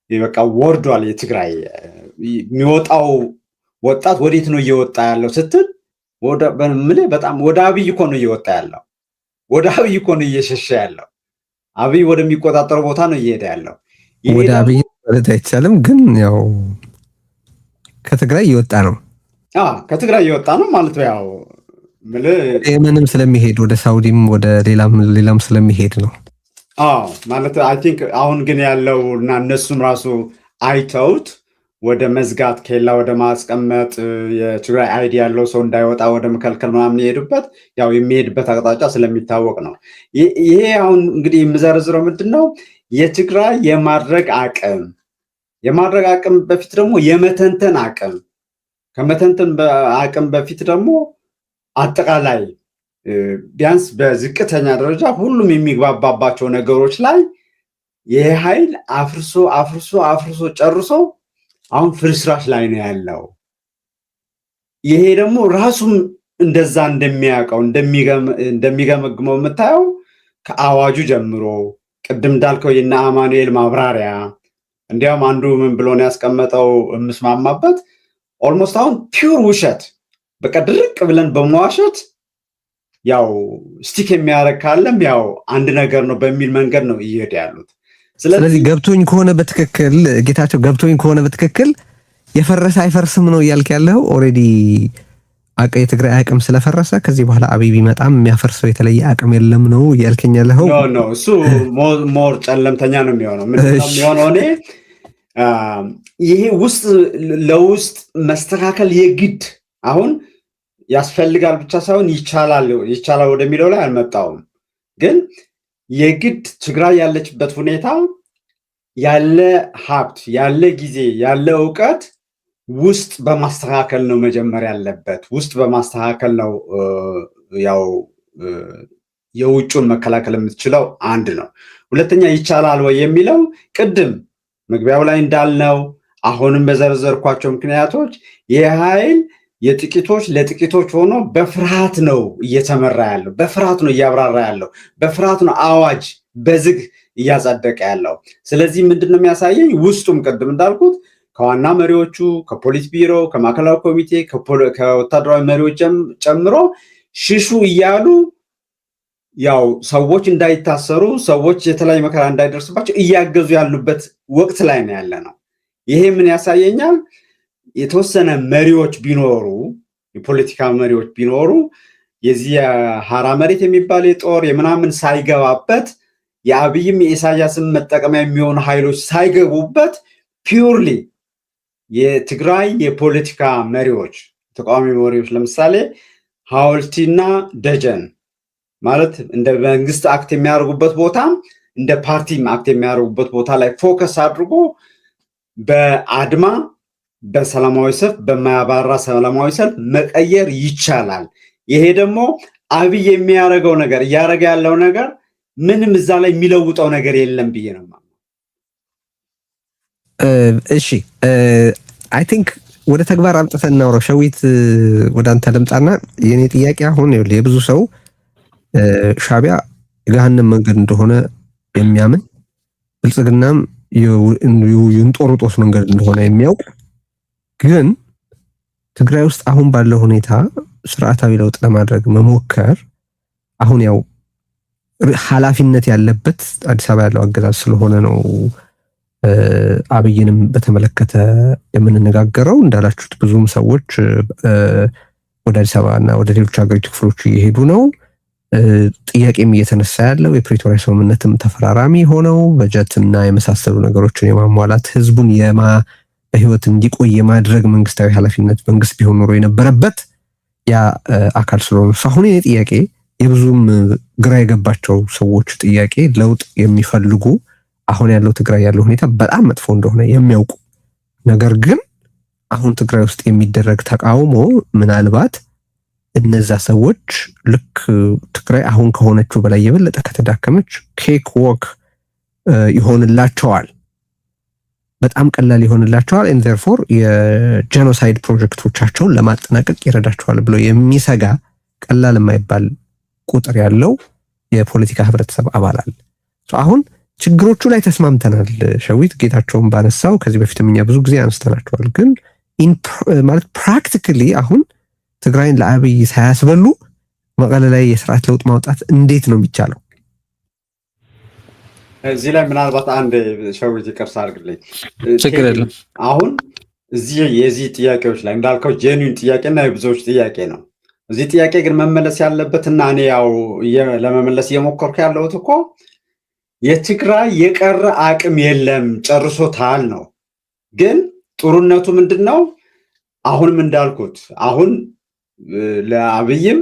በቃ ወርዷል። የትግራይ የሚወጣው ወጣት ወዴት ነው እየወጣ ያለው ስትል በጣም ወደ አብይ እኮ ነው እየወጣ ያለው። ወደ አብይ እኮ ነው እየሸሸ ያለው። አብይ ወደሚቆጣጠረው ቦታ ነው እየሄደ ያለው። ወደ አብይ ማለት አይቻልም፣ ግን ያው ከትግራይ እየወጣ ነው። ከትግራይ እየወጣ ነው ማለት ያው የመንም ስለሚሄድ ወደ ሳውዲም ወደ ሌላም ስለሚሄድ ነው ማለት አይ ቲንክ አሁን ግን ያለው እና እነሱም ራሱ አይተውት ወደ መዝጋት ኬላ ወደ ማስቀመጥ የትግራይ አይዲ ያለው ሰው እንዳይወጣ ወደ መከልከል ምናምን የሄዱበት ያው የሚሄድበት አቅጣጫ ስለሚታወቅ ነው። ይሄ አሁን እንግዲህ የምዘረዝረው ምንድን ነው የትግራይ የማድረግ አቅም በፊት ደግሞ የመተንተን አቅም፣ ከመተንተን አቅም በፊት ደግሞ አጠቃላይ ቢያንስ በዝቅተኛ ደረጃ ሁሉም የሚግባባባቸው ነገሮች ላይ ይሄ ኃይል አፍርሶ ጨርሶ አሁን ፍርስራሽ ላይ ነው ያለው። ይሄ ደግሞ ራሱም እንደዛ እንደሚያውቀው እንደሚገመግመው የምታየው ከአዋጁ ጀምሮ ቅድም እንዳልከው የነ አማኑኤል ማብራሪያ እንዲያውም አንዱ ምን ብሎ ነው ያስቀመጠው የምስማማበት ኦልሞስት አሁን ፒውር ውሸት በቃ ድርቅ ብለን በመዋሸት ያው ስቲክ የሚያደርግ ካለም ያው አንድ ነገር ነው በሚል መንገድ ነው እየሄዱ ያሉት። ስለዚህ ገብቶኝ ከሆነ በትክክል ጌታቸው ገብቶኝ ከሆነ በትክክል የፈረሰ አይፈርስም ነው እያልክ ያለው ኦሬዲ የትግራይ አቅም ስለፈረሰ ከዚህ በኋላ አብይ ቢመጣም የሚያፈርሰው የተለየ አቅም የለም ነው እያልከኝ ያለው? ኖ እሱ ሞር ጨለምተኛ ነው የሚሆነው። ምንድነው የሚሆነው? እኔ ይሄ ውስጥ ለውስጥ መስተካከል የግድ አሁን ያስፈልጋል ብቻ ሳይሆን ይቻላል ወደሚለው ላይ አልመጣውም። ግን የግድ ትግራይ ያለችበት ሁኔታ ያለ ሀብት፣ ያለ ጊዜ፣ ያለ እውቀት ውስጥ በማስተካከል ነው መጀመሪያ ያለበት። ውስጥ በማስተካከል ነው ያው የውጩን መከላከል የምትችለው አንድ ነው። ሁለተኛ ይቻላል ወይ የሚለው ቅድም መግቢያው ላይ እንዳልነው አሁንም በዘረዘርኳቸው ምክንያቶች ይህ ኃይል የጥቂቶች ለጥቂቶች ሆኖ በፍርሃት ነው እየተመራ ያለው፣ በፍርሃት ነው እያብራራ ያለው፣ በፍርሃት ነው አዋጅ በዝግ እያጸደቀ ያለው። ስለዚህ ምንድነው የሚያሳየኝ? ውስጡም ቅድም እንዳልኩት ከዋና መሪዎቹ፣ ከፖሊስ ቢሮ፣ ከማዕከላዊ ኮሚቴ፣ ከወታደራዊ መሪዎች ጨምሮ ሽሹ እያሉ ያው ሰዎች እንዳይታሰሩ፣ ሰዎች የተለያዩ መከራ እንዳይደርስባቸው እያገዙ ያሉበት ወቅት ላይ ነው ያለ ነው። ይሄ ምን ያሳየኛል? የተወሰነ መሪዎች ቢኖሩ፣ የፖለቲካ መሪዎች ቢኖሩ የዚህ የሐራ መሬት የሚባል የጦር የምናምን ሳይገባበት የአብይም የኢሳያስን መጠቀሚያ የሚሆኑ ኃይሎች ሳይገቡበት ፒውርሊ የትግራይ የፖለቲካ መሪዎች፣ ተቃዋሚ መሪዎች ለምሳሌ ሐውልቲና ደጀን ማለት እንደ መንግስት አክት የሚያደርጉበት ቦታ እንደ ፓርቲም አክት የሚያደርጉበት ቦታ ላይ ፎከስ አድርጎ በአድማ በሰላማዊ ሰልፍ በማያባራ ሰላማዊ ሰልፍ መቀየር ይቻላል። ይሄ ደግሞ አብይ የሚያደርገው ነገር እያደረገ ያለው ነገር ምንም እዛ ላይ የሚለውጠው ነገር የለም ብዬ ነው። እሺ አይ ቲንክ ወደ ተግባር አምጥተን እናውራው። ሸዊት ወደ አንተ ልምጣና የኔ ጥያቄ አሁን የብዙ ሰው ሻዕቢያ የገሃነም መንገድ እንደሆነ የሚያምን ብልጽግናም የእንጦሮጦስ መንገድ እንደሆነ የሚያውቅ ግን ትግራይ ውስጥ አሁን ባለው ሁኔታ ስርዓታዊ ለውጥ ለማድረግ መሞከር አሁን ያው ኃላፊነት ያለበት አዲስ አበባ ያለው አገዛዝ ስለሆነ ነው አብይንም በተመለከተ የምንነጋገረው። እንዳላችሁት ብዙም ሰዎች ወደ አዲስ አበባ እና ወደ ሌሎች ሀገሪቱ ክፍሎች እየሄዱ ነው። ጥያቄም እየተነሳ ያለው የፕሪቶሪያ ስምምነትም ተፈራራሚ ሆነው በጀትና የመሳሰሉ ነገሮችን የማሟላት ህዝቡን በህይወት እንዲቆይ የማድረግ መንግስታዊ ኃላፊነት መንግስት ቢሆን ኖሮ የነበረበት ያ አካል ስለሆነ አሁን የኔ ጥያቄ የብዙም ግራ የገባቸው ሰዎች ጥያቄ ለውጥ የሚፈልጉ አሁን ያለው ትግራይ ያለው ሁኔታ በጣም መጥፎ እንደሆነ የሚያውቁ ነገር ግን አሁን ትግራይ ውስጥ የሚደረግ ተቃውሞ ምናልባት እነዛ ሰዎች ልክ ትግራይ አሁን ከሆነችው በላይ የበለጠ ከተዳከመች ኬክ ዎክ ይሆንላቸዋል፣ በጣም ቀላል ይሆንላቸዋል and therefore የጄኖሳይድ ፕሮጀክቶቻቸውን ለማጠናቀቅ ይረዳቸዋል ብሎ የሚሰጋ ቀላል የማይባል ቁጥር ያለው የፖለቲካ ህብረተሰብ አባል አለ። አሁን ችግሮቹ ላይ ተስማምተናል። ሸዊት ጌታቸውን ባነሳው ከዚህ በፊትም እኛ ብዙ ጊዜ አንስተናቸዋል። ግን ማለት ፕራክቲካሊ አሁን ትግራይን ለአብይ ሳያስበሉ መቀለ ላይ የስርዓት ለውጥ ማውጣት እንዴት ነው የሚቻለው? እዚህ ላይ ምናልባት አንድ ሸዊት ይቅርታ አድርግልኝ። ችግር የለም። አሁን እዚህ የዚህ ጥያቄዎች ላይ እንዳልከው ጄኒን ጥያቄና የብዙዎች ጥያቄ ነው። እዚህ ጥያቄ ግን መመለስ ያለበትና እኔ ያው ለመመለስ እየሞከርኩ ያለሁት እኮ የትግራይ የቀረ አቅም የለም ጨርሶታል ነው። ግን ጥሩነቱ ምንድነው? አሁንም እንዳልኩት አሁን ለአብይም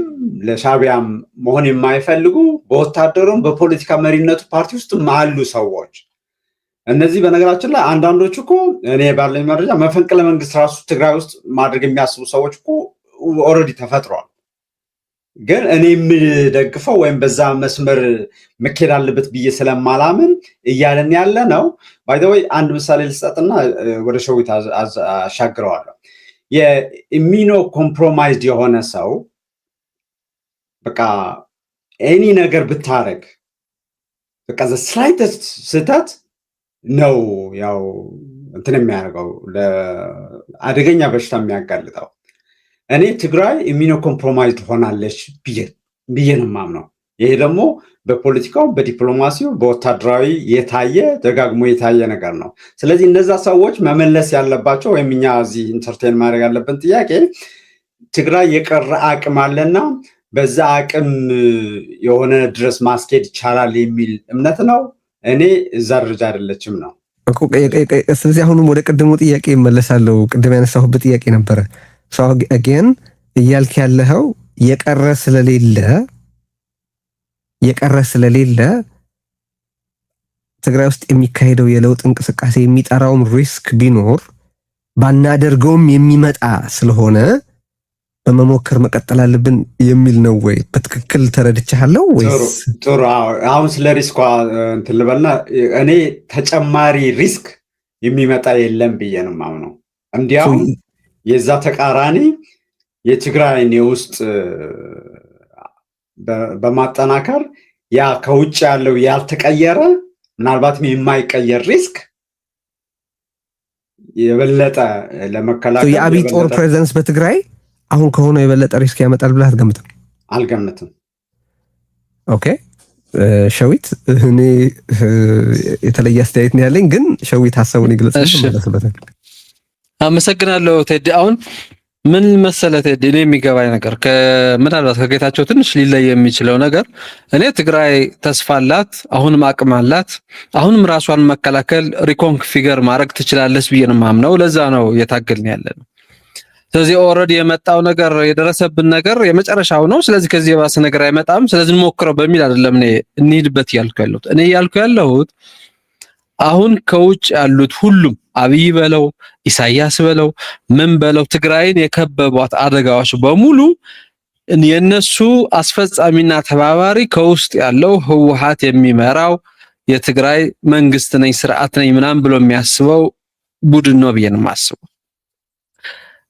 ለሻዕቢያም መሆን የማይፈልጉ በወታደሩም በፖለቲካ መሪነቱ ፓርቲ ውስጥ አሉ ሰዎች። እነዚህ በነገራችን ላይ አንዳንዶቹ እኮ እኔ ባለኝ መረጃ መፈንቅለ መንግስት ራሱ ትግራይ ውስጥ ማድረግ የሚያስቡ ሰዎች እኮ ኦልሬዲ ተፈጥሯል። ግን እኔ የምደግፈው ወይም በዛ መስመር መኬድ አለበት ብዬ ስለማላምን እያለን ያለ ነው። ባይ ዘ ወይ አንድ ምሳሌ ልሰጥና ወደ ሸዊት አሻግረዋለሁ። የኢሚኖ ኮምፕሮማይዝድ የሆነ ሰው በቃ ኤኒ ነገር ብታረግ በቃ ዘ ስላይተስት ስህተት ነው ያው እንትን የሚያደርገው ለአደገኛ በሽታ የሚያጋልጠው። እኔ ትግራይ ኢሚኖ ኮምፕሮማይዝድ ሆናለች ብዬ ነው የማምነው። ይሄ ደግሞ በፖለቲካው፣ በዲፕሎማሲው፣ በወታደራዊ ደጋግሞ የታየ ነገር ነው። ስለዚህ እነዛ ሰዎች መመለስ ያለባቸው ወይም እኛ እዚህ ኢንተርቴን ማድረግ ያለብን ጥያቄ ትግራይ የቀረ አቅም አለና በዛ አቅም የሆነ ድረስ ማስኬድ ይቻላል የሚል እምነት ነው። እኔ እዛ ደረጃ አይደለችም ነው። ስለዚህ አሁንም ወደ ቀደሙ ጥያቄ እመለሳለሁ። ቅድም ያነሳሁበት ጥያቄ ነበረ። ሰው አገን እያልክ ያለኸው የቀረ ስለሌለ ትግራይ ውስጥ የሚካሄደው የለውጥ እንቅስቃሴ የሚጠራውም ሪስክ ቢኖር ባናደርገውም የሚመጣ ስለሆነ በመሞከር መቀጠል አለብን የሚል ነው ወይ? በትክክል ተረድቻለሁ ወይስ? ጥሩ። አሁን ስለ ሪስኳ እንትን ልበልና እኔ ተጨማሪ ሪስክ የሚመጣ የለም ብዬ ነው የማምነው። እንዲያውም የዛ ተቃራኒ የትግራይን የውስጥ በማጠናከር ያ ከውጭ ያለው ያልተቀየረ ምናልባትም የማይቀየር ሪስክ የበለጠ ለመከላከል የአብይ ጦር ፕሬዘንስ በትግራይ አሁን ከሆነ የበለጠ ሪስክ ያመጣል ብለህ አትገምትም? አልገምትም። ኦኬ ሸዊት፣ እኔ የተለየ አስተያየት ነው ያለኝ፣ ግን ሸዊት ሐሳቡን ይግለጽ። አመሰግናለሁ ቴዲ። አሁን ምን መሰለህ ቴዲ፣ እኔ የሚገባኝ ነገር ምናልባት ከጌታቸው ትንሽ ሊለይ የሚችለው ነገር እኔ ትግራይ ተስፋ አላት፣ አሁንም አቅም አላት፣ አሁንም ራሷን መከላከል ሪኮንፊገር ማድረግ ትችላለች ብዬ ነው የማምነው። ለዛ ነው እየታገልን ያለነው። ስለዚህ ኦልሬዲ የመጣው ነገር የደረሰብን ነገር የመጨረሻው ነው። ስለዚህ ከዚህ የባሰ ነገር አይመጣም። ስለዚህ እንሞክረው በሚል አይደለም እኔ እንሂድበት ያልኩ ያለሁት። እኔ ያልኩ ያለሁት አሁን ከውጭ ያሉት ሁሉም አብይ በለው ኢሳያስ በለው ምን በለው ትግራይን የከበቧት አደጋዎች በሙሉ የነሱ አስፈጻሚና ተባባሪ ከውስጥ ያለው ህወሓት የሚመራው የትግራይ መንግስት ነኝ ስርዓት ነኝ ምናምን ብሎ የሚያስበው ቡድን ነው ብዬ ነው የማስበው።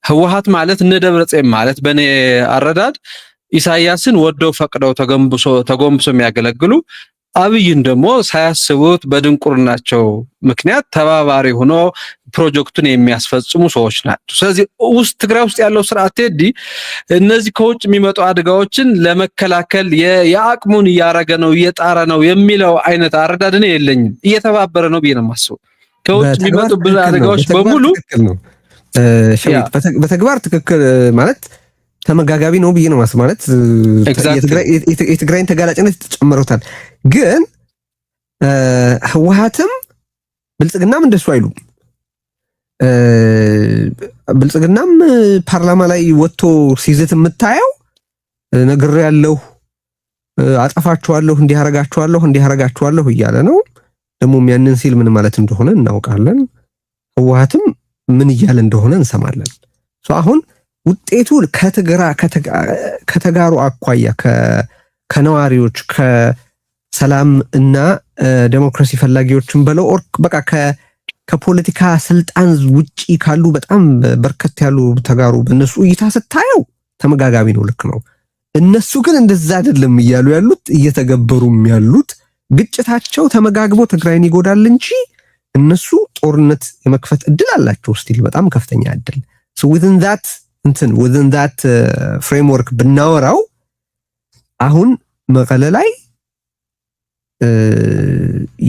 ህወሓት ማለት እነ ደብረጽዮን ማለት በኔ አረዳድ ኢሳያስን ወደው ፈቅደው ተጎንብሶ የሚያገለግሉ አብይን ደግሞ ሳያስቡት በድንቁርናቸው ምክንያት ተባባሪ ሆኖ ፕሮጀክቱን የሚያስፈጽሙ ሰዎች ናቸው። ስለዚህ ትግራይ ውስጥ ያለው ስርዓት ቴዲ እነዚህ ከውጭ የሚመጡ አደጋዎችን ለመከላከል የአቅሙን እያረገ ነው እየጣረ ነው የሚለው አይነት አረዳድ እኔ የለኝም። እየተባበረ ነው ብዬ ነው የማስበው። ከውጭ የሚመጡ ብዙ አደጋዎች በሙሉ በተግባር ትክክል ማለት ተመጋጋቢ ነው ብዬ ነው ማስብ። ማለት የትግራይን ተጋላጭነት ተጨምረውታል። ግን ህወሓትም ብልጽግናም እንደሱ አይሉም። ብልጽግናም ፓርላማ ላይ ወጥቶ ሲዝት የምታየው ነግሬያለሁ፣ አጠፋችኋለሁ፣ እንዲያረጋችኋለሁ እያለ ነው። ደግሞም ያንን ሲል ምን ማለት እንደሆነ እናውቃለን። ህወሓትም ምን እያለ እንደሆነ እንሰማለን። አሁን ውጤቱ ከተጋሩ አኳያ ከነዋሪዎች ከሰላም እና ዴሞክራሲ ፈላጊዎችን በለው በቃ ከፖለቲካ ስልጣን ውጪ ካሉ በጣም በርከት ያሉ ተጋሩ በእነሱ እይታ ስታየው ተመጋጋቢ ነው፣ ልክ ነው። እነሱ ግን እንደዛ አይደለም እያሉ ያሉት እየተገበሩም ያሉት ግጭታቸው ተመጋግቦ ትግራይን ይጎዳል እንጂ እነሱ ጦርነት የመክፈት እድል አላቸው። ስቲል በጣም ከፍተኛ እድል within that framework ብናወራው አሁን መቀለ ላይ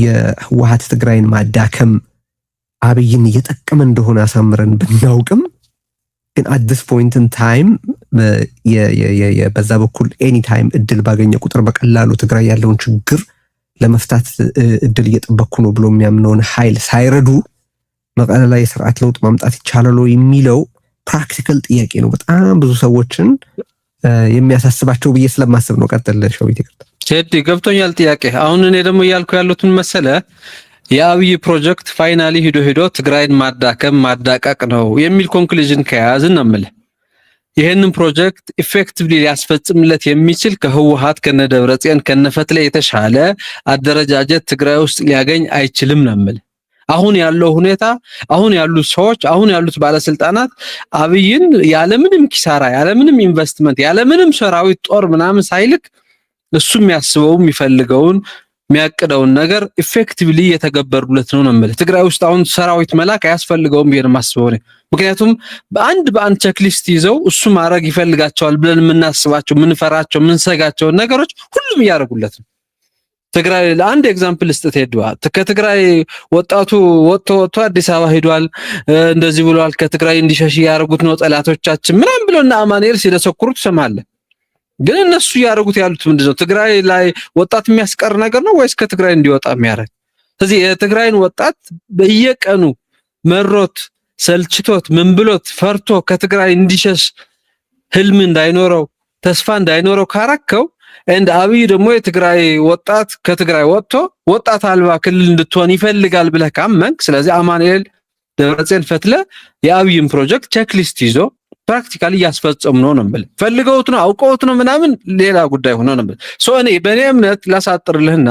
የህወሓት ትግራይን ማዳከም አብይን እየጠቀመ እንደሆነ አሳምረን ብናውቅም ግን at this point in time በዛ በኩል ኤኒ ታይም እድል ባገኘ ቁጥር በቀላሉ ትግራይ ያለውን ችግር ለመፍታት እድል እየጠበኩ ነው ብሎ የሚያምነውን ኃይል ሳይረዱ መቀለ ላይ የስርዓት ለውጥ ማምጣት ይቻላል የሚለው ፕራክቲካል ጥያቄ ነው። በጣም ብዙ ሰዎችን የሚያሳስባቸው ብዬ ስለማስብ ነው። ቀጥል ሸዊት። ቴዲ ገብቶኛል ጥያቄ። አሁን እኔ ደግሞ እያልኩ ያሉትን መሰለ የአብይ ፕሮጀክት ፋይናሊ ሂዶ ትግራይን ማዳከም ማዳቀቅ ነው የሚል ኮንክሉዥን ከያዝን ነው የምልህ። ይሄንን ፕሮጀክት ኢፌክቲቭሊ ሊያስፈጽምለት የሚችል ከህወሓት ከነደብረጽዮን ከነፈትለ የተሻለ አደረጃጀት ትግራይ ውስጥ ሊያገኝ አይችልም ነው የምልህ። አሁን ያለው ሁኔታ አሁን ያሉት ሰዎች አሁን ያሉት ባለስልጣናት አብይን ያለምንም ኪሳራ ያለምንም ኢንቨስትመንት ያለምንም ሰራዊት ጦር ምናምን ሳይልክ እሱ የሚያስበው የሚፈልገውን የሚያቅደውን ነገር ኢፌክቲቭሊ የተገበሩለት ነው ማለት። ትግራይ ውስጥ አሁን ሰራዊት መላክ አያስፈልገውም ብዬ ነው የማስበው። ምክንያቱም በአንድ ቼክሊስት ይዘው እሱ ማድረግ ይፈልጋቸዋል ብለን የምናስባቸው የምንፈራቸው የምንሰጋቸው ነገሮች ሁሉም እያደረጉለት ነው። ትግራይ ለአንድ ኤግዛምፕል ልስጥት ሄዷል። ከትግራይ ወጣቱ ወጥቶ አዲስ አበባ ሄዷል፣ እንደዚህ ብሏል፣ ከትግራይ እንዲሸሽ ያደርጉት ነው ጠላቶቻችን ምናምን ብሎና አማኑኤል ሲደሰኩሩ ትሰማለህ። ግን እነሱ ያደርጉት ያሉት ምንድነው? ትግራይ ላይ ወጣት የሚያስቀር ነገር ነው ወይስ ከትግራይ እንዲወጣ የሚያደርግ? ስለዚህ የትግራይን ወጣት በየቀኑ መሮት ሰልችቶት ምን ብሎት ፈርቶ ከትግራይ እንዲሸሽ ህልም እንዳይኖረው ተስፋ እንዳይኖረው ካረከው እንደ አብይ ደግሞ የትግራይ ወጣት ከትግራይ ወጥቶ ወጣት አልባ ክልል እንድትሆን ይፈልጋል ብለህ ካመንክ፣ ስለዚህ አማኑኤል ደብረጽዮን ፈትለ የአብይን ፕሮጀክት ቼክሊስት ይዞ ፕራክቲካሊ ያስፈጸሙ ነው ማለት ፈልገውት ነው አውቀውት ነው ምናምን ሌላ ጉዳይ ሆኖ ነው። እኔ በእኔ እምነት ላሳጥርልህና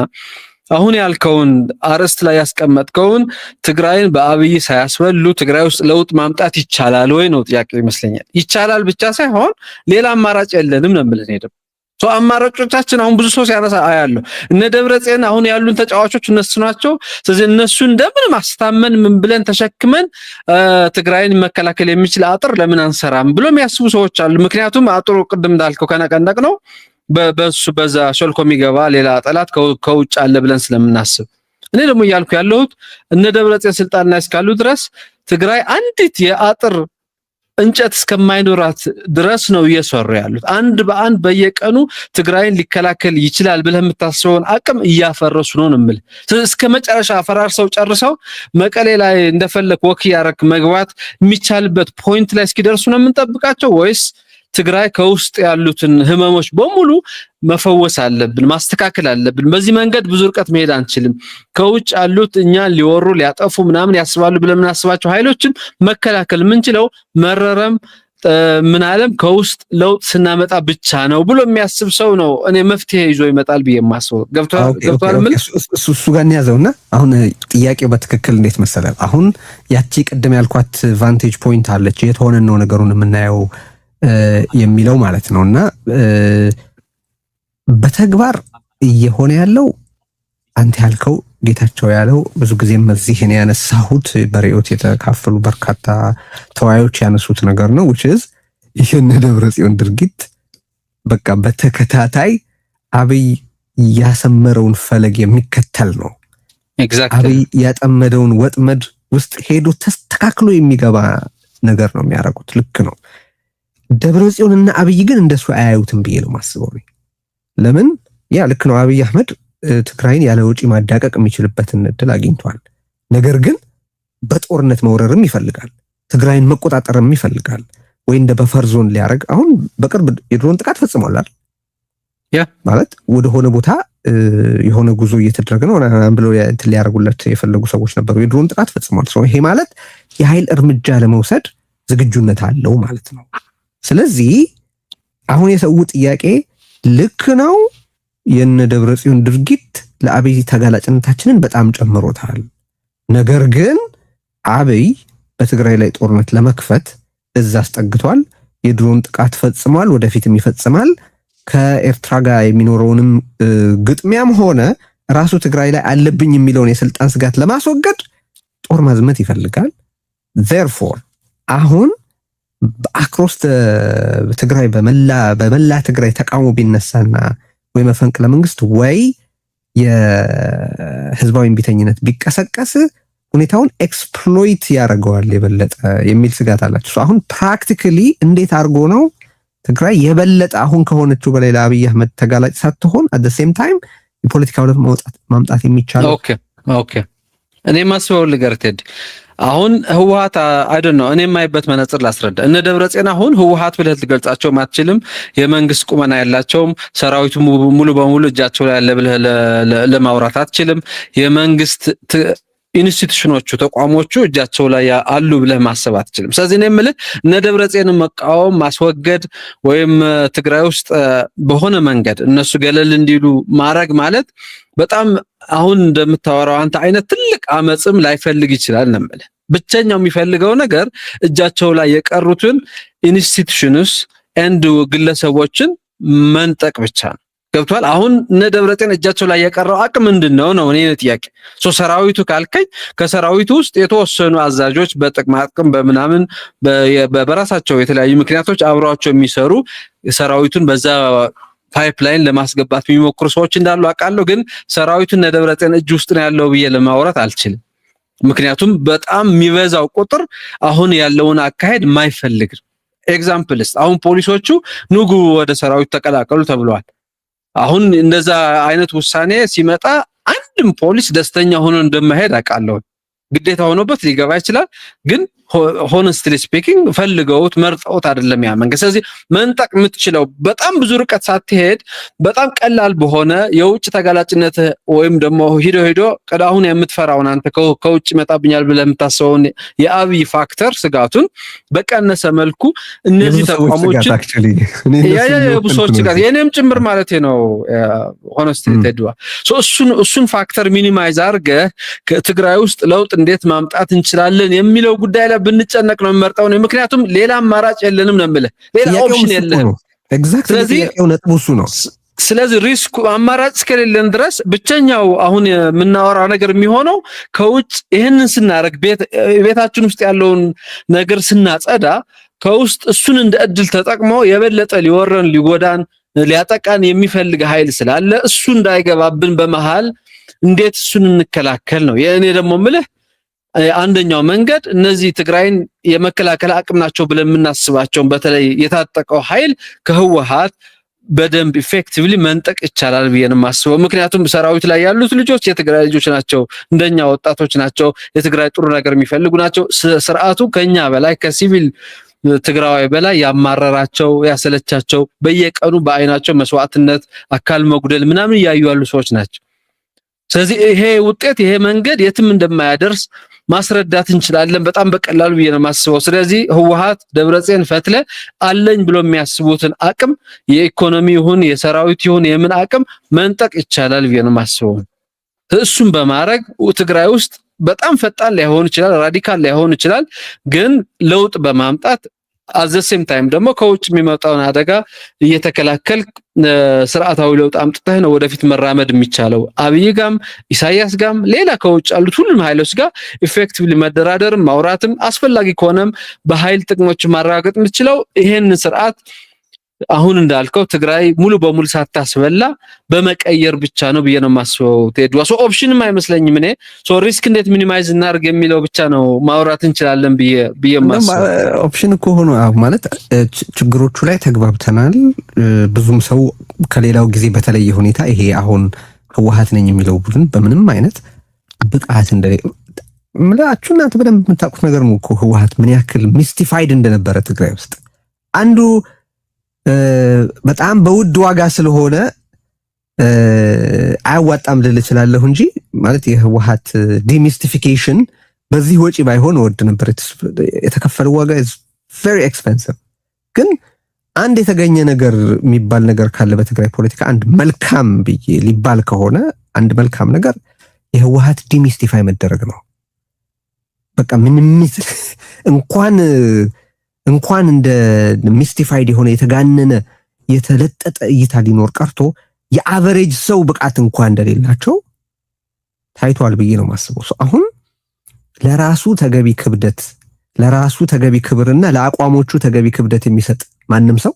አሁን ያልከውን አርስት ላይ ያስቀመጥከውን ትግራይን በአብይ ሳያስበሉ ትግራይ ውስጥ ለውጥ ማምጣት ይቻላል ወይ ነው ጥያቄ ይመስለኛል። ይቻላል ብቻ ሳይሆን ሌላ አማራጭ የለንም ነው ማለት ነው። አማራጮቻችን አሁን ብዙ ሰው ሲያነሳ አያለሁ። እነ ደብረጽዮን አሁን ያሉን ተጫዋቾች እነሱ ናቸው። ስለዚህ እነሱ እንደምን ማስታመን ምን ብለን ተሸክመን ትግራይን መከላከል የሚችል አጥር ለምን አንሰራም ብሎ የሚያስቡ ሰዎች አሉ። ምክንያቱም አጥሩ ቅድም እንዳልከው ከነቀንደቅ ነው በዛ ሾልኮ የሚገባ ሌላ ጠላት ከውጭ አለ ብለን ስለምናስብ፣ እኔ ደግሞ እያልኩ ያለሁት እነ ደብረጽዮን ስልጣን ላይ እስካሉ ድረስ ትግራይ አንዲት የአጥር እንጨት እስከማይኖራት ድረስ ነው እየሰሩ ያሉት። አንድ በአንድ በየቀኑ ትግራይን ሊከላከል ይችላል ብለህ የምታስበውን አቅም እያፈረሱ ነው እንምል። እስከ መጨረሻ ፈራርሰው ጨርሰው መቀሌ ላይ እንደፈለክ ወክ ያረክ መግባት የሚቻልበት ፖይንት ላይ እስኪደርሱ ነው የምንጠብቃቸው ወይስ ትግራይ ከውስጥ ያሉትን ህመሞች በሙሉ መፈወስ አለብን፣ ማስተካከል አለብን? በዚህ መንገድ ብዙ ርቀት መሄድ አንችልም። ከውጭ ያሉት እኛን ሊወሩ ሊያጠፉ ምናምን ያስባሉ ብለን የምናስባቸው ኃይሎችን መከላከል የምንችለው መረረም ምን አለም ከውስጥ ለውጥ ስናመጣ ብቻ ነው ብሎ የሚያስብ ሰው ነው እኔ መፍትሄ ይዞ ይመጣል ብዬ የማስበው። ገብቷል? ምን እሱ ጋር ያዘውና አሁን ጥያቄው በትክክል እንዴት መሰለህ፣ አሁን ያቺ ቅድም ያልኳት ቫንቴጅ ፖይንት አለች የት ሆነን ነው ነገሩን የምናየው የሚለው ማለት ነውና በተግባር እየሆነ ያለው አንተ ያልከው ጌታቸው ያለው ብዙ ጊዜም እዚህ እኔ ያነሳሁት በሪዮት የተካፈሉ በርካታ ተወያዮች ያነሱት ነገር ነው which is ይሄን ደብረጽዮን ድርጊት በቃ በተከታታይ አብይ ያሰመረውን ፈለግ የሚከተል ነው። አብይ ያጠመደውን ወጥመድ ውስጥ ሄዶ ተስተካክሎ የሚገባ ነገር ነው የሚያደርጉት። ልክ ነው። ደብረጽዮንና አብይ ግን እንደሱ አያዩትም ብዬ ነው ማስበው። ለምን ያ ልክ ነው። አብይ አህመድ ትግራይን ያለ ወጪ ማዳቀቅ የሚችልበትን እድል አግኝቷል። ነገር ግን በጦርነት መውረርም ይፈልጋል፣ ትግራይን መቆጣጠርም ይፈልጋል። ወይ እንደ በፈር ዞን ሊያረግ አሁን በቅርብ የድሮን ጥቃት ፈጽሟል አይደል? ያ ማለት ወደ ሆነ ቦታ የሆነ ጉዞ እየተደረገ ነው ብለው እንትን ሊያረጉለት የፈለጉ ሰዎች ነበሩ። የድሮን ጥቃት ፈጽሟል። ይሄ ማለት የኃይል እርምጃ ለመውሰድ ዝግጁነት አለው ማለት ነው። ስለዚህ አሁን የሰው ጥያቄ ልክ ነው፣ የነ ደብረጽዮን ድርጊት ለአብይ ተጋላጭነታችንን በጣም ጨምሮታል። ነገር ግን አብይ በትግራይ ላይ ጦርነት ለመክፈት እዛ አስጠግቷል፣ የድሮን ጥቃት ፈጽሟል፣ ወደፊትም ይፈጽማል። ከኤርትራ ጋር የሚኖረውንም ግጥሚያም ሆነ ራሱ ትግራይ ላይ አለብኝ የሚለውን የስልጣን ስጋት ለማስወገድ ጦር ማዝመት ይፈልጋል። therefore አሁን በአክሮስ ትግራይ በመላ ትግራይ ተቃውሞ ቢነሳና ወይ መፈንቅለ መንግስት ወይ የህዝባዊ እምቢተኝነት ቢቀሰቀስ ሁኔታውን ኤክስፕሎይት ያደርገዋል የበለጠ የሚል ስጋት አላቸው። አሁን ፕራክቲካሊ እንዴት አድርጎ ነው ትግራይ የበለጠ አሁን ከሆነችው በላይ ለአብይ አህመድ ተጋላጭ ሳትሆን at the same time የፖለቲካው ለውጥ ማምጣት የሚቻለው? ኦኬ እኔ ማስበው ልገር ቴድ አሁን ህወሓት አይ ዶንት ኖ እኔ የማይበት መነጽር ላስረዳ። እነ ደብረጽዮን አሁን ህወሓት ብለህ ልትገልጻቸው ማትችልም፣ የመንግስት ቁመና ያላቸውም፣ ሰራዊቱ ሙሉ በሙሉ እጃቸው ላይ ያለ ብለህ ለማውራት አትችልም። የመንግስት ኢንስቲትዩሽኖቹ ተቋሞቹ እጃቸው ላይ አሉ ብለህ ማሰብ አትችልም። ስለዚህ እኔ የምልህ እነ ደብረጽዮንን መቃወም ማስወገድ ወይም ትግራይ ውስጥ በሆነ መንገድ እነሱ ገለል እንዲሉ ማድረግ ማለት በጣም አሁን እንደምታወራው አንተ አይነት ትልቅ አመጽም ላይፈልግ ይችላል ነው የምልህ። ብቸኛው የሚፈልገው ነገር እጃቸው ላይ የቀሩትን ኢንስቲትዩሽንስ ኤንድ ግለሰቦችን መንጠቅ ብቻ ነው። ገብቷል። አሁን እነ ደብረጽዮን እጃቸው ላይ የቀረው አቅም ምንድነው ነው እኔ ጥያቄ። ሰራዊቱ ካልከኝ ከሰራዊቱ ውስጥ የተወሰኑ አዛዦች በጥቅማ ጥቅም በምናምን በራሳቸው የተለያዩ ምክንያቶች አብረዋቸው የሚሰሩ ሰራዊቱን በዛ ፓይፕላይን ለማስገባት የሚሞክሩ ሰዎች እንዳሉ አውቃለሁ። ግን ሰራዊቱ እነ ደብረጽዮን እጅ ውስጥ ነው ያለው ብዬ ለማውራት አልችልም። ምክንያቱም በጣም የሚበዛው ቁጥር አሁን ያለውን አካሄድ ማይፈልግ ነው። ኤግዛምፕልስ አሁን ፖሊሶቹ ንጉ ወደ ሰራዊት ተቀላቀሉ ተብለዋል። አሁን እንደዛ አይነት ውሳኔ ሲመጣ አንድም ፖሊስ ደስተኛ ሆኖ እንደማይሄድ አውቃለሁ። ግዴታ ሆኖበት ሊገባ ይችላል። ግን ሆነስትሊ ስፒኪንግ ፈልገውት መርጠውት አይደለም ያ መንገድ። ስለዚህ መንጠቅ የምትችለው በጣም ብዙ ርቀት ሳትሄድ በጣም ቀላል በሆነ የውጭ ተጋላጭነት ወይም ደግሞ ሂዶ ቀዳሁን የምትፈራውን አንተ ከውጭ መጣብኛል ብለህ የምታስበውን የአብይ ፋክተር ስጋቱን በቀነሰ መልኩ እነዚህ ተቋሞች የብዙዎች ጋር የኔም ጭምር ማለት ነው ሆነስትሊ ተድዋ እሱን ፋክተር ሚኒማይዝ አድርገህ ከትግራይ ውስጥ ለውጥ እንዴት ማምጣት እንችላለን የሚለው ጉዳይ ላይ ብንጨነቅ ነው የሚመርጠው ነው። ምክንያቱም ሌላ አማራጭ የለንም ነው የምልህ፣ ሌላ ኦፕሽን የለንም። ኤግዛክትሊ ነጥቡሱ ነው። ስለዚህ ሪስኩ አማራጭ እስከሌለን ድረስ ብቸኛው አሁን የምናወራው ነገር የሚሆነው ከውጭ ይሄንን ስናረግ ቤታችን ውስጥ ያለውን ነገር ስናጸዳ ከውስጥ እሱን እንደ እድል ተጠቅሞ የበለጠ ሊወረን ሊጎዳን ሊያጠቃን የሚፈልግ ኃይል ስላለ እሱ እንዳይገባብን በመሃል እንዴት እሱን እንከላከል ነው የኔ ደግሞ ምልህ። አንደኛው መንገድ እነዚህ ትግራይን የመከላከል አቅም ናቸው ብለን የምናስባቸው በተለይ የታጠቀው ኃይል ከህወሓት በደንብ ኢፌክቲቭሊ መንጠቅ ይቻላል ብዬ ነው የማስበው። ምክንያቱም ሰራዊት ላይ ያሉት ልጆች የትግራይ ልጆች ናቸው፣ እንደኛ ወጣቶች ናቸው፣ የትግራይ ጥሩ ነገር የሚፈልጉ ናቸው። ስርዓቱ ከኛ በላይ ከሲቪል ትግራዋይ በላይ ያማረራቸው ያሰለቻቸው በየቀኑ በአይናቸው መስዋዕትነት አካል መጉደል ምናምን ያዩ ያሉ ሰዎች ናቸው። ስለዚህ ይሄ ውጤት ይሄ መንገድ የትም እንደማያደርስ ማስረዳት እንችላለን በጣም በቀላሉ ብዬ ነው የማስበው። ስለዚህ ህወሓት ደብረጽዮን ፈትለ አለኝ ብሎ የሚያስቡትን አቅም የኢኮኖሚ ይሁን የሰራዊት ይሁን የምን አቅም መንጠቅ ይቻላል ብዬ ነው የማስበው። እሱን በማድረግ ትግራይ ውስጥ በጣም ፈጣን ላይሆን ይችላል፣ ራዲካል ላይሆን ይችላል፣ ግን ለውጥ በማምጣት አዘሴም ታይም ደግሞ ከውጭ የሚመጣውን አደጋ እየተከላከል ስርዓታዊ ለውጥ አምጥተህ ነው ወደፊት መራመድ የሚቻለው። አብይ ጋም ኢሳያስ ጋም ሌላ ከውጭ ያሉት ሁሉም ኃይሎች ጋር ኢፌክቲቭሊ መደራደርም ማውራትም አስፈላጊ ከሆነም በኃይል ጥቅሞች ማረጋገጥ የምትችለው ይሄን ስርዓት አሁን እንዳልከው ትግራይ ሙሉ በሙሉ ሳታስበላ በመቀየር ብቻ ነው ብዬ ነው የማስበው። ቴድዋ ኦፕሽንም አይመስለኝም እኔ ሪስክ እንዴት ሚኒማይዝ እናድርግ የሚለው ብቻ ነው ማውራት እንችላለን ብዬ ማስበው። ኦፕሽን እኮ ሆኖ ማለት ችግሮቹ ላይ ተግባብተናል። ብዙም ሰው ከሌላው ጊዜ በተለየ ሁኔታ ይሄ አሁን ህወሓት ነኝ የሚለው ቡድን በምንም አይነት ብቃት ምላችሁ እናንተ በደንብ የምታውቁት ነገር ነው እኮ ህወሓት ምን ያክል ሚስቲፋይድ እንደነበረ ትግራይ ውስጥ አንዱ በጣም በውድ ዋጋ ስለሆነ አያዋጣም ልል እችላለሁ እንጂ ማለት የህወሓት ዲሚስቲፊኬሽን በዚህ ወጪ ባይሆን ወድ ነበር። የተከፈለው ዋጋ is very expensive። ግን አንድ የተገኘ ነገር የሚባል ነገር ካለ በትግራይ ፖለቲካ አንድ መልካም ብዬ ሊባል ከሆነ አንድ መልካም ነገር የህወሓት ዲሚስቲፋይ መደረግ ነው። በቃ ምንም እንኳን እንደ ሚስቲፋይድ የሆነ የተጋነነ የተለጠጠ እይታ ሊኖር ቀርቶ የአቨሬጅ ሰው ብቃት እንኳን እንደሌላቸው ታይቷል ብዬ ነው ማስበው። አሁን ለራሱ ተገቢ ክብደት ለራሱ ተገቢ ክብርና ለአቋሞቹ ተገቢ ክብደት የሚሰጥ ማንም ሰው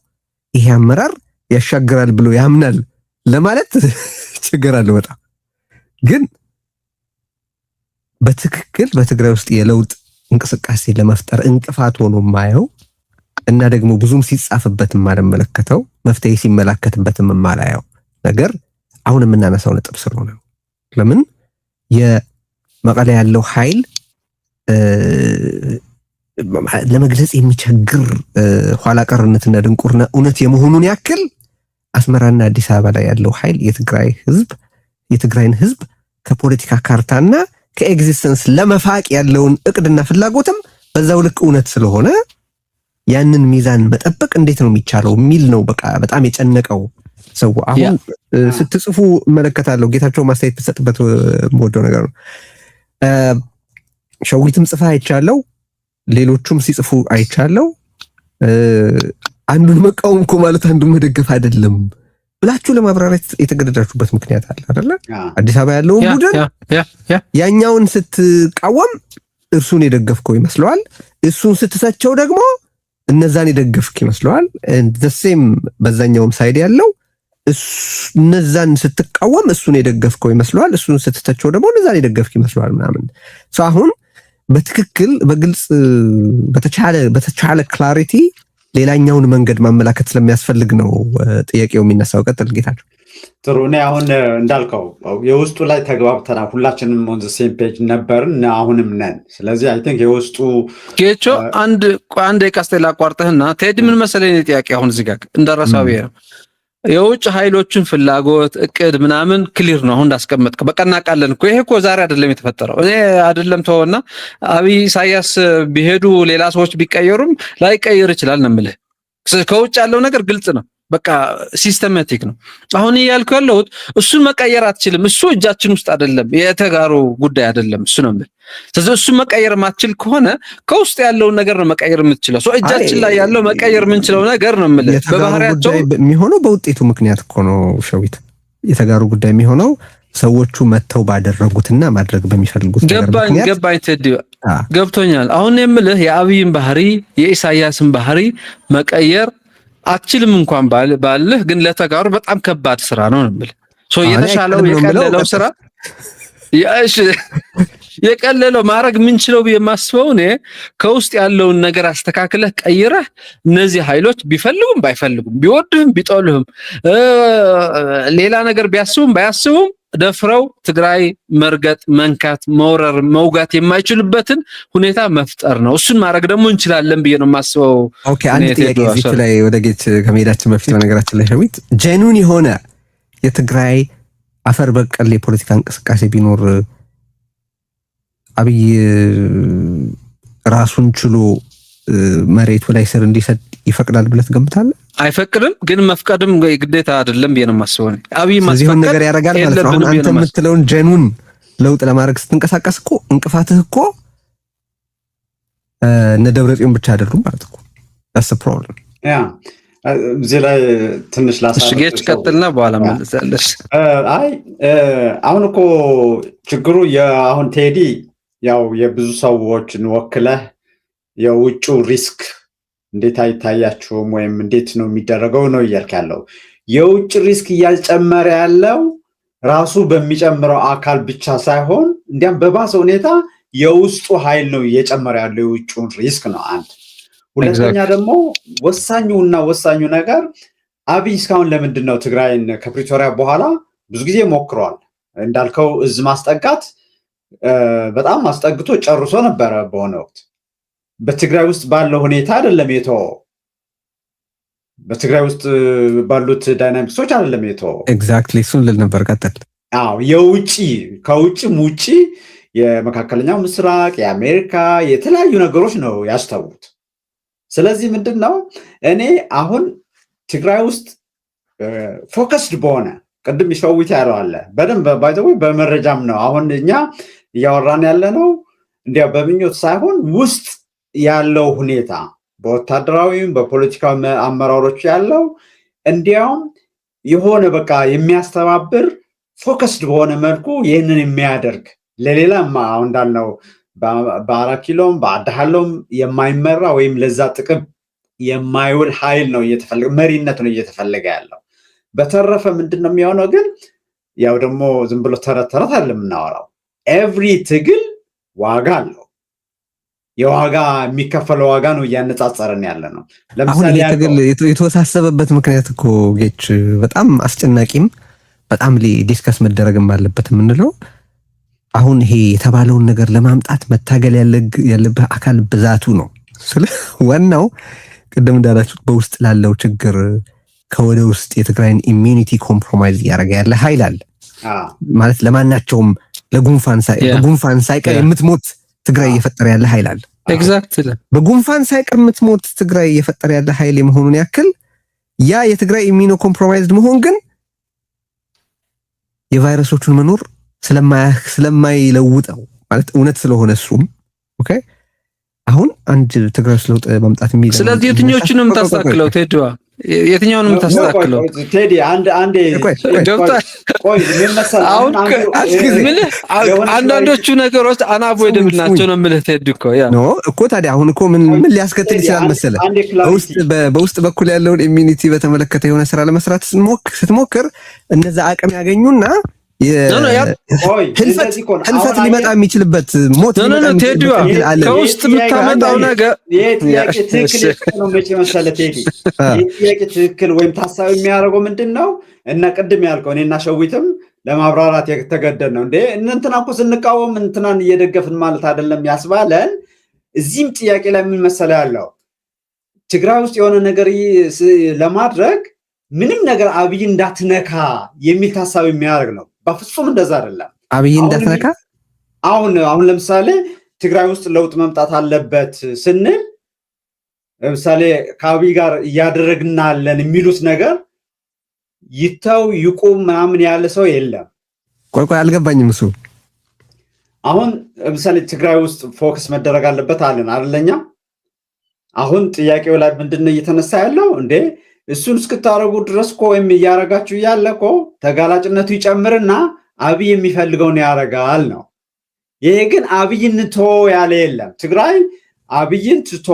ይሄ አመራር ያሻግራል ብሎ ያምናል ለማለት ችግራለሁ በጣም። ግን በትክክል በትግራይ ውስጥ የለውጥ እንቅስቃሴ ለመፍጠር እንቅፋት ሆኖ ማየው እና ደግሞ ብዙም ሲጻፍበት ማለመለከተው መፍትሄ ሲመላከትበት ማላየው ነገር አሁን የምናነሳው ነጥብ ስለሆነ ለምን የመቀለ ያለው ኃይል ለመግለጽ የሚቸግር ኋላ ቀርነትና ድንቁርና እውነት የመሆኑን ያክል አስመራና አዲስ አበባ ላይ ያለው ኃይል የትግራይን ህዝብ ከፖለቲካ ካርታና ከኤግዚስተንስ ለመፋቅ ያለውን እቅድና ፍላጎትም በዛው ልክ እውነት ስለሆነ ያንን ሚዛን መጠበቅ እንዴት ነው የሚቻለው የሚል ነው በቃ በጣም የጨነቀው ሰው። አሁን ስትጽፉ መለከታለሁ ጌታቸው ማስተያየት ተሰጥበት ሞዶ ነገር ነው። ሸዊትም ጽፋ አይቻለው ሌሎቹም ሲጽፉ አይቻለው። አንዱን መቃወም እኮ ማለት አንዱን መደገፍ አይደለም። ብላችሁ ለማብራራት የተገደዳችሁበት ምክንያት አለ አይደለ? አዲስ አበባ ያለውን ቡድን ያኛውን ስትቃወም እርሱን የደገፍከው ይመስለዋል፣ እሱን ስትተቸው ደግሞ እነዛን የደገፍክ ይመስለዋል። ዘሴም በዛኛውም ሳይድ ያለው እነዛን ስትቃወም እሱን የደገፍከው ይመስለዋል፣ እሱን ስትተቸው ደግሞ እነዛን የደገፍክ ይመስለዋል ምናምን። አሁን በትክክል በግልጽ በተቻለ ክላሪቲ ሌላኛውን መንገድ ማመላከት ስለሚያስፈልግ ነው ጥያቄው የሚነሳው። ቀጥል ጌታቸው። ጥሩ። እኔ አሁን እንዳልከው የውስጡ ላይ ተግባብተናል፣ ሁላችንም ኦን ዘ ሴም ፔጅ ነበርን፣ አሁንም ነን። ስለዚህ አይ ቲንክ የውስጡ ጌቾ አንድ የቃስቴላ አቋርጠህና ቴዲ ምን መሰለኝ ጥያቄ አሁን እዚህ ጋር እንደራሳው የውጭ ኃይሎችን ፍላጎት እቅድ ምናምን ክሊር ነው። አሁን እንዳስቀመጥከው በቃ እናውቃለን እኮ ይሄ እኮ ዛሬ አይደለም የተፈጠረው። እኔ አይደለም ተወና አብይ ኢሳያስ ቢሄዱ ሌላ ሰዎች ቢቀየሩም ላይቀየር ይችላል ነው የምልህ። ከውጭ ያለው ነገር ግልጽ ነው፣ በቃ ሲስተማቲክ ነው። አሁን እያልኩ ያለሁት እሱን መቀየር አትችልም። እሱ እጃችን ውስጥ አይደለም፣ የተጋሩ ጉዳይ አይደለም። እሱ ነው የምልህ። ስለዚህ እሱን መቀየር ማትችል ከሆነ ከውስጥ ያለውን ነገር ነው መቀየር የምትችለው። ሰው እጃችን ላይ ያለው መቀየር የምንችለው ነገር ነው የምልህ። በባህሪያቸው የሚሆነው በውጤቱ ምክንያት እኮ ነው ሸዊት። የተጋሩ ጉዳይ የሚሆነው ሰዎቹ መተው ባደረጉትና ማድረግ በሚፈልጉት ነገር ምክንያት ገባኝ ቴዲ ገብቶኛል። አሁን የምልህ የአብይን ባህሪ የኢሳያስን ባህሪ መቀየር አትችልም እንኳን ባልህ፣ ግን ለተጋሩ በጣም ከባድ ስራ ነው የምልህ። ሶ የተሻለው የቀለለው ስራ የቀለለው ማድረግ የምንችለው የማስበው እኔ ከውስጥ ያለውን ነገር አስተካክለህ ቀይረህ እነዚህ ኃይሎች ቢፈልጉም ባይፈልጉም ቢወድህም ቢጠሉህም ሌላ ነገር ቢያስቡም ባያስቡም ደፍረው ትግራይ መርገጥ፣ መንካት፣ መውረር፣ መውጋት የማይችሉበትን ሁኔታ መፍጠር ነው። እሱን ማድረግ ደግሞ እንችላለን ብዬ ነው የማስበው። ኦኬ፣ አንድ ጥያቄ እዚህ ላይ ወደ ጌት ከመሄዳችን በፊት በነገራችን ላይ ሸዊት ጄኑን የሆነ የትግራይ አፈር በቀል የፖለቲካ እንቅስቃሴ ቢኖር አብይ ራሱን ችሎ መሬቱ ላይ ስር እንዲሰጥ ይፈቅዳል ብለህ ትገምታለህ? አይፈቅድም፣ ግን መፍቀድም ግዴታ አይደለም ብዬ ነው የማስበው። አብይ ማስፈቀድ ነገር ያደርጋል ማለት ነው። አሁን አንተ የምትለውን ጀኑን ለውጥ ለማድረግ ስትንቀሳቀስ እኮ እንቅፋትህ እኮ እነ ደብረጽዮን ብቻ አይደሉም ማለት እኮ that's the problem። ያ እዚህ ላይ ትንሽ ላሳየሽ ቀጥልና በኋላ መልሰልሽ። አይ አሁን እኮ ችግሩ አሁን ቴዲ ያው የብዙ ሰዎችን ወክለህ የውጭው ሪስክ እንዴት አይታያችሁም ወይም እንዴት ነው የሚደረገው ነው እያልክ ያለው። የውጭ ሪስክ እያልጨመረ ያለው ራሱ በሚጨምረው አካል ብቻ ሳይሆን እንዲያም በባሰ ሁኔታ የውስጡ ኃይል ነው እየጨመረ ያለው የውጭውን ሪስክ ነው አንድ። ሁለተኛ ደግሞ ወሳኙ ነገር አብይ እስካሁን ለምንድን ነው ትግራይን ከፕሪቶሪያ በኋላ ብዙ ጊዜ ሞክሯል እንዳልከው እዝ ማስጠጋት በጣም ማስጠግቶ ጨርሶ ነበረ በሆነ ወቅት። በትግራይ ውስጥ ባለው ሁኔታ አይደለም የተወው፣ በትግራይ ውስጥ ባሉት ዳይናሚክሶች አይደለም የተወው። ኤግዛክትሊ እሱን ልል ነበር። ቀጥል። ከውጭም ውጪ የመካከለኛው ምስራቅ የአሜሪካ የተለያዩ ነገሮች ነው ያስተውት። ስለዚህ ምንድን ነው እኔ አሁን ትግራይ ውስጥ ፎከስድ በሆነ ቅድም ይሸውት ያለው አለ በደንብ ባይዘው በመረጃም ነው አሁን እኛ እያወራን ያለ ነው እንዲያ በምኞት ሳይሆን ውስጥ ያለው ሁኔታ በወታደራዊም በፖለቲካዊ አመራሮች ያለው እንዲያውም የሆነ በቃ የሚያስተባብር ፎከስድ በሆነ መልኩ ይህንን የሚያደርግ ለሌላማ አሁን እንዳልነው በአራት ኪሎም በአዳሃሎም የማይመራ ወይም ለዛ ጥቅም የማይውል ኃይል ነው እየተፈለገ መሪነት ነው እየተፈለገ ያለው። በተረፈ ምንድነው የሚሆነው ግን ያው ደግሞ ዝም ብሎ ተረት አይደለም የምናወራው። ኤቭሪ ትግል ዋጋ አለው። የዋጋ የሚከፈለው ዋጋ ነው እያነጻጸረን ያለ ነው። ለምሳሌ ትግል የተወሳሰበበት ምክንያት እኮ ጌች በጣም አስጨናቂም በጣም ዲስከስ መደረግም አለበት የምንለው አሁን ይሄ የተባለውን ነገር ለማምጣት መታገል ያለበት አካል ብዛቱ ነው። ስለ ዋናው ቅድም እንዳላችሁት በውስጥ ላለው ችግር ከወደ ውስጥ የትግራይን ኢሚዩኒቲ ኮምፕሮማይዝ ያደረገ ያለ ኃይል አለ ማለት ለማናቸውም ለጉንፋን ሳይቀር የምትሞት ትግራይ እየፈጠረ ያለ ኃይል አለ። ኤግዛክትሊ በጉንፋን ሳይቀር የምትሞት ትግራይ እየፈጠረ ያለ ኃይል የመሆኑን ያክል ያ የትግራይ ኢሚዩኖ ኮምፕሮማይዝድ መሆን ግን የቫይረሶቹን መኖር ስለማይለውጠው ማለት እውነት ስለሆነ እሱም ኦኬ አሁን አንድ ትግራይ ስለውጥ ማምጣት የሚል ስለዚህ የትኞቹንም ታስተካክለው ተደዋ የትኛውንም ታስተካክለው ቴዲ አንዴ ገብቷል። ምን መሰለህ አሁን አንዳንዶቹ ነገሮች አናቮይደብል ናቸው ነው የምልህ ቴዲ እኮ ያ ኖ እኮ ታዲያ አሁን እኮ ምን ሊያስከትል ይችላል መሰለህ በውስጥ በኩል ያለውን ኢሚኒቲ በተመለከተ የሆነ ስራ ለመስራት ስትሞክር እነዛ አቅም ያገኙና ህልፈት ሊመጣ የሚችልበት ሞት ከውስጥ የምታመጣው ነገር ጥያቄ ትክክል ወይም ታሳቢ የሚያደርገው ምንድን ነው? እና ቅድም ያልከው እኔና ሸዊትም ለማብራራት የተገደድ ነው እንዴ እንትና እኮ ስንቃወም እንትናን እየደገፍን ማለት አይደለም ያስባለን። እዚህም ጥያቄ ላይ ምን መሰለህ ያለው ትግራይ ውስጥ የሆነ ነገር ለማድረግ ምንም ነገር አብይ እንዳትነካ የሚል ታሳቢ የሚያደርግ ነው። በፍጹም እንደዛ አይደለም። አብይ እንዳትነካ አሁን ለምሳሌ ትግራይ ውስጥ ለውጥ መምጣት አለበት ስንል ለምሳሌ ከአብይ ጋር እያደረግናለን የሚሉት ነገር ይተው ይቁም ምናምን ያለ ሰው የለም። ቆይ አልገባኝም እሱ አሁን ለምሳሌ ትግራይ ውስጥ ፎከስ መደረግ አለበት አለን አይደለኛ? አሁን ጥያቄው ላይ ምንድነው እየተነሳ ያለው እንዴ እሱን እስክታረጉ ድረስ እኮ ወይም እያረጋችሁ እያለ እኮ ተጋላጭነቱ ይጨምርና አብይ የሚፈልገውን ያረጋል ነው። ይሄ ግን አብይን ትቶ ያለ የለም። ትግራይ አብይን ትቶ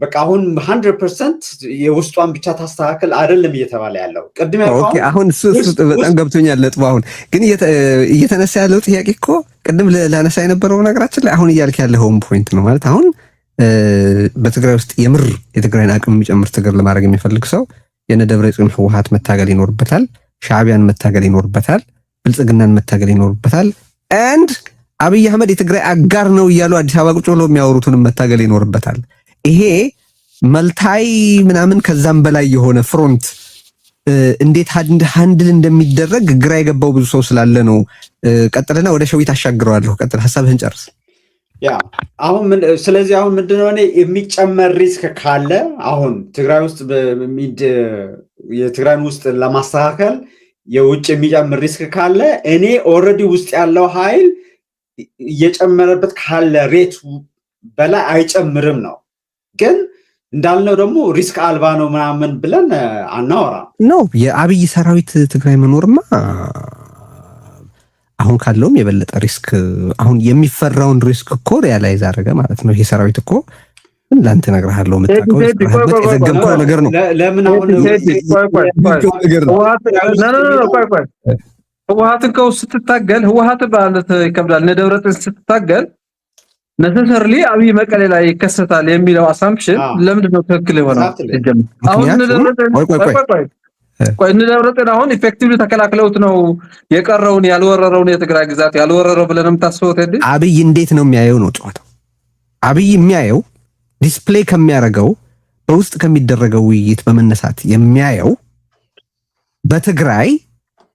በቃ አሁን 100% የውስጧን ብቻ ታስተካክል አይደለም እየተባለ ያለው። ቅድም ያለው አሁን እሱ በጣም ገብቶኛል። ለጥቡ አሁን ግን እየተነሳ ያለው ጥያቄ እኮ ቅድም ላነሳ የነበረው ነገራችን ላይ አሁን እያልክ ያለው ሆም ፖይንት ነው ማለት አሁን በትግራይ ውስጥ የምር የትግራይን አቅም የሚጨምር ትግል ለማድረግ የሚፈልግ ሰው የነ ደብረጽዮን ህወሓት መታገል ይኖርበታል፣ ሻዕቢያን መታገል ይኖርበታል፣ ብልጽግናን መታገል ይኖርበታል። አንድ አብይ አህመድ የትግራይ አጋር ነው እያሉ አዲስ አበባ ቁጭ ብለው የሚያወሩትንም መታገል ይኖርበታል። ይሄ መልታይ ምናምን ከዛም በላይ የሆነ ፍሮንት እንዴት ሃንድል እንደሚደረግ ግራ የገባው ብዙ ሰው ስላለ ነው። ቀጥልና ወደ ሸዊት አሻግረዋለሁ። ቀጥል ሐሳብህን ጨርስ። ያ አሁን ስለዚህ አሁን ምንድነው እኔ የሚጨመር ሪስክ ካለ አሁን ትግራይ ውስጥ የትግራይን ውስጥ ለማስተካከል የውጭ የሚጨምር ሪስክ ካለ እኔ ኦልሬዲ ውስጥ ያለው ኃይል እየጨመረበት ካለ ሬት በላይ አይጨምርም ነው። ግን እንዳልነው ደግሞ ሪስክ አልባ ነው ምናምን ብለን አናወራም ነው። የአብይ ሰራዊት ትግራይ መኖርማ አሁን ካለውም የበለጠ ሪስክ አሁን የሚፈራውን ሪስክ እኮ ሪያላይዝ አደረገ ማለት ነው። ይሄ ሰራዊት እኮ ላንተ ነግርሃለሁ መጣቀው የዘገምከው ነገር ነው። ለምን አሁን ህወሓትን ከውስጥ ስትታገል ህወሓት ማለት ይከብዳል። ነደብረጽዮን ስትታገል ነሰሰርሊ አብይ መቀሌ ላይ ይከሰታል የሚለው አሳምፕሽን ለምንድን ነው ትክክል የሆነው? አሁን ነደብረጽዮን አሁን ኢፌክቲቭሊ ተከላክለውት ነው የቀረውን ያልወረረውን የትግራይ ግዛት ያልወረረው ብለን የምታስበው ተዲ አብይ እንዴት ነው የሚያየው ነው ጨዋታው። አብይ የሚያየው ዲስፕሌይ ከሚያደርገው በውስጥ ከሚደረገው ውይይት በመነሳት የሚያየው በትግራይ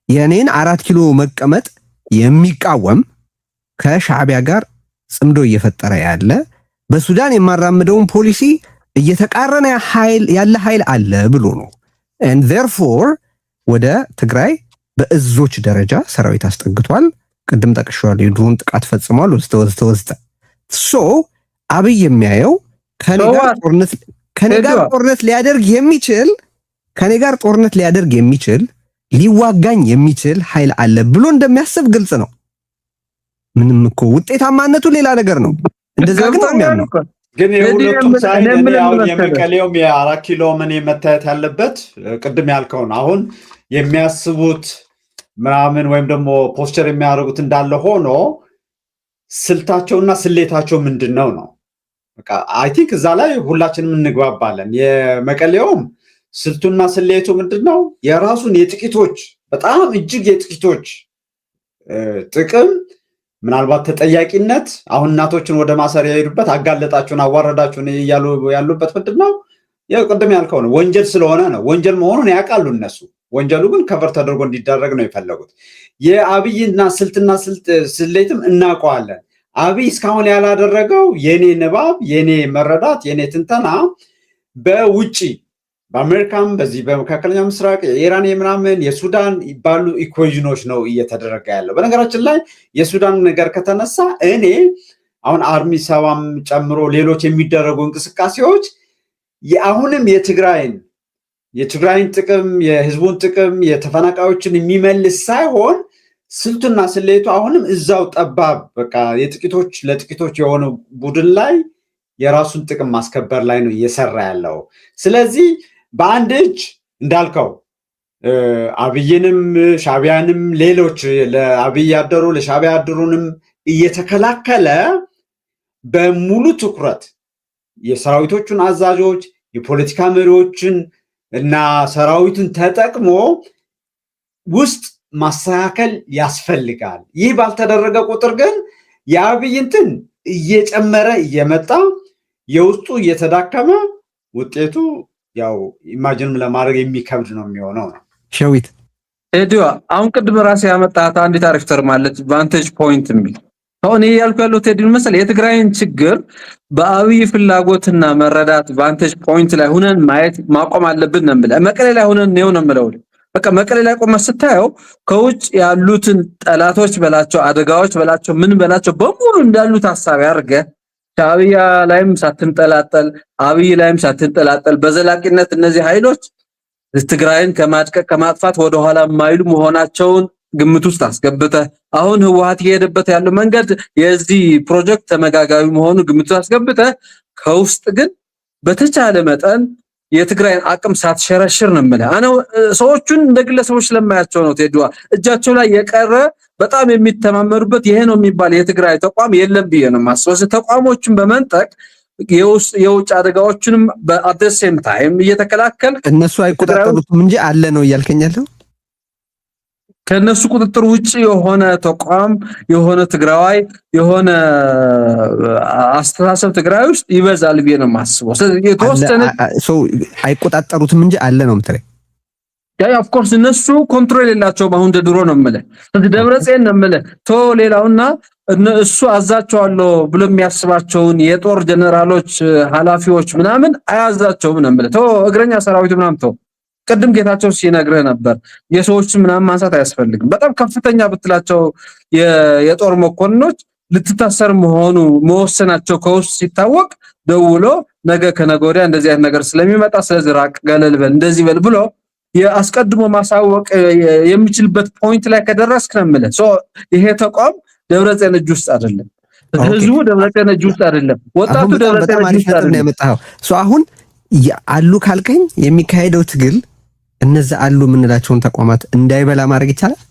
የኔን 4 ኪሎ መቀመጥ የሚቃወም ከሻዕቢያ ጋር ጽምዶ እየፈጠረ ያለ በሱዳን የማራምደውን ፖሊሲ እየተቃረነ ያለ ኃይል አለ ብሎ ነው። and therefore ወደ ትግራይ በእዞች ደረጃ ሰራዊት አስጠግቷል። ቅድም ጠቅሻለሁ፣ የድሮን ጥቃት ፈጽሟል። ወስተ ሶ አብይ የሚያየው ከኔ ጋር ጦርነት ሊያደርግ የሚችል ሊዋጋኝ የሚችል ኃይል አለ ብሎ እንደሚያስብ ግልጽ ነው። ምንም እኮ ውጤታማነቱ ሌላ ነገር ነው። እንደዛ ግን ነው ግን የሁለቱም ሳይድ አሁን የመቀሌውም የ4 ኪሎ ምን መታየት ያለበት ቅድም ያልከውን አሁን የሚያስቡት ምናምን ወይም ደግሞ ፖስቸር የሚያደርጉት እንዳለ ሆኖ ስልታቸውና ስሌታቸው ምንድነው ነው። በቃ አይ ቲንክ እዛ ላይ ሁላችንም እንግባባለን። የመቀሌውም ስልቱና ስሌቱ ምንድነው የራሱን የጥቂቶች በጣም እጅግ የጥቂቶች ጥቅም ምናልባት ተጠያቂነት አሁን እናቶችን ወደ ማሰር ያሄዱበት አጋለጣችሁን አዋረዳችሁን ያሉበት ምንድነው ቅድም ያልከው ነው። ወንጀል ስለሆነ ነው። ወንጀል መሆኑን ያውቃሉ እነሱ። ወንጀሉ ግን ከቨር ተደርጎ እንዲደረግ ነው የፈለጉት። የአብይና ስልትና ስሌትም እናውቀዋለን። አብይ እስካሁን ያላደረገው የኔ ንባብ፣ የኔ መረዳት፣ የኔ ትንተና በውጪ በአሜሪካም በዚህ በመካከለኛ ምስራቅ የኢራን የምናምን የሱዳን ባሉ ኢኩዌዥኖች ነው እየተደረገ ያለው። በነገራችን ላይ የሱዳን ነገር ከተነሳ እኔ አሁን አርሚ ሰባም ጨምሮ ሌሎች የሚደረጉ እንቅስቃሴዎች አሁንም የትግራይን የትግራይን ጥቅም የህዝቡን ጥቅም የተፈናቃዮችን የሚመልስ ሳይሆን ስልቱና ስሌቱ አሁንም እዛው ጠባብ በቃ የጥቂቶች ለጥቂቶች የሆነ ቡድን ላይ የራሱን ጥቅም ማስከበር ላይ ነው እየሰራ ያለው። ስለዚህ በአንድ እጅ እንዳልከው አብይንም ሻዕቢያንም ሌሎች ለአብይ ያደሩ ለሻዕቢያ ያደሩንም እየተከላከለ በሙሉ ትኩረት የሰራዊቶቹን አዛዦች የፖለቲካ መሪዎችን እና ሰራዊቱን ተጠቅሞ ውስጥ ማስተካከል ያስፈልጋል። ይህ ባልተደረገ ቁጥር ግን የአብይ እንትን እየጨመረ እየመጣ የውስጡ እየተዳከመ ውጤቱ ያው ኢማጂንም ለማድረግ የሚከብድ ነው የሚሆነው ነው። ሸዊት ኤዲዋ አሁን ቅድም ራሴ ያመጣት አንዲት አሪፍ ተርም አለች ቫንቴጅ ፖይንት የሚል አሁን ያልኩ ያለው ቴዲን መሰለህ የትግራይን ችግር በአብይ ፍላጎትና መረዳት ቫንቴጅ ፖይንት ላይ ሆነን ማየት ማቆም አለብን ነው የምልህ። መቀሌ ላይ ሆነን ነው የምለው። በቃ መቀሌ ላይ ቆመህ ስታየው ከውጭ ያሉትን ጠላቶች በላቸው አደጋዎች በላቸው ምን በላቸው በሙሉ እንዳሉት ሐሳብ ያርገህ ሻዕቢያ ላይም ሳትንጠላጠል አብይ ላይም ሳትንጠላጠል በዘላቂነት እነዚህ ኃይሎች ትግራይን ከማድቀቅ ከማጥፋት ወደ ኋላ የማይሉ መሆናቸውን ግምት ውስጥ አስገብተህ አሁን ህወሓት እየሄደበት ያለው መንገድ የዚህ ፕሮጀክት ተመጋጋቢ መሆኑ ግምት ውስጥ አስገብተህ ከውስጥ ግን በተቻለ መጠን የትግራይን አቅም ሳትሸረሽር ነው የምልህ። አና ሰዎቹን እንደ ግለሰቦች ስለማያቸው ነው ቴዲዋ እጃቸው ላይ የቀረ በጣም የሚተማመሩበት ይሄ ነው የሚባል የትግራይ ተቋም የለም ብዬ ነው የማስበው። ተቋሞችን በመንጠቅ የውጭ አደጋዎችንም በአደሴም ታይም እየተከላከል እነሱ አይቆጣጠሩትም እንጂ አለ ነው እያልከኛለሁ። ከነሱ ቁጥጥር ውጪ የሆነ ተቋም የሆነ ትግራዋይ የሆነ አስተሳሰብ ትግራይ ውስጥ ይበዛል ብዬ ነው የማስበው። ስለዚህ የተወሰነ ሰው አይቆጣጠሩትም እንጂ አለ ነው የምትለኝ። ያ ኦፍ ኮርስ እነሱ ኮንትሮል የላቸውም አሁን ድሮ ነው የምልህ። ስለዚህ ደብረጽዮን ነው የምልህ ቶ ሌላውና እሱ አዛቸዋለሁ ብሎ የሚያስባቸውን የጦር ጀነራሎች ኃላፊዎች ምናምን አያዛቸውም ነው የምልህ። ቶ እግረኛ ሰራዊቱ ምናምን ቶ ቅድም ጌታቸው ሲነግርህ ነበር የሰዎች ምናምን ማንሳት አያስፈልግም። በጣም ከፍተኛ ብትላቸው የጦር መኮንኖች ልትታሰር መሆኑ መወሰናቸው ከውስጥ ሲታወቅ ደውሎ ነገ ከነገ ወዲያ እንደዚህ አይነት ነገር ስለሚመጣ ስለዚህ ራቅ ገለል በል እንደዚህ በል ብሎ የአስቀድሞ ማሳወቅ የሚችልበት ፖይንት ላይ ከደረስክ ነው የምልህ። ሶ ይሄ ተቋም ደብረጽዮን እጅ ውስጥ አይደለም፣ ህዝቡ ደብረጽዮን እጅ ውስጥ አይደለም፣ ወጣቱ ደብረጽዮን እጅ ውስጥ አይደለም። ሶ አሁን አሉ ካልከኝ የሚካሄደው ትግል እነዛ አሉ የምንላቸውን ተቋማት እንዳይበላ ማድረግ ይቻላል።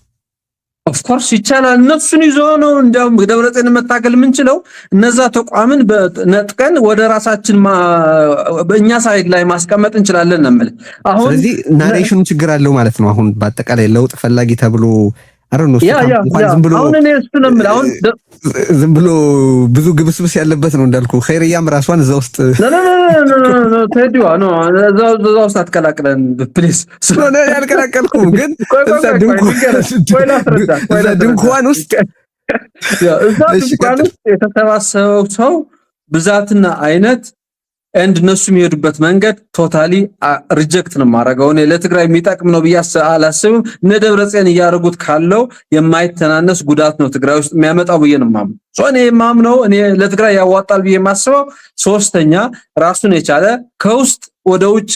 ኦፍ ኮርስ ይቻላል። እነሱን ይዞ ነው እንደውም ደብረጽዮን መታገል የምንችለው። እነዛ ተቋምን በነጥቀን ወደ ራሳችን በእኛ ሳይድ ላይ ማስቀመጥ እንችላለን ነው የምልህ። አሁን ስለዚህ ናሬሽኑ ችግር አለው ማለት ነው። አሁን በአጠቃላይ ለውጥ ፈላጊ ተብሎ አሁን እኔ እሱ ነው የምልህ። አሁን ዝም ብሎ ብዙ ግብስብስ ያለበት ነው እንዳልኩ ኸይርያም ራሷን እዛ ውስጥ ቴዲዋ ነው እዛ ውስጥ አትቀላቅለን ፕሊዝ። ስለሆነ ያልቀላቀልኩም ግን እዛ ድንኳን ውስጥ የተሰባሰበው ሰው ብዛትና አይነት እነሱ የሚሄዱበት መንገድ ቶታሊ ሪጀክት ነው ማረጋው። እኔ ለትግራይ የሚጠቅም ነው ብዬ አላስብም። እነ ደብረጽዮን እያደረጉት ካለው የማይተናነስ ጉዳት ነው ትግራይ ውስጥ የሚያመጣው ብዬ ነው የማምነው። እኔ የማምነው እኔ ለትግራይ ያዋጣል ብዬ የማስበው ሶስተኛ ራሱን የቻለ ከውስጥ ወደ ውጭ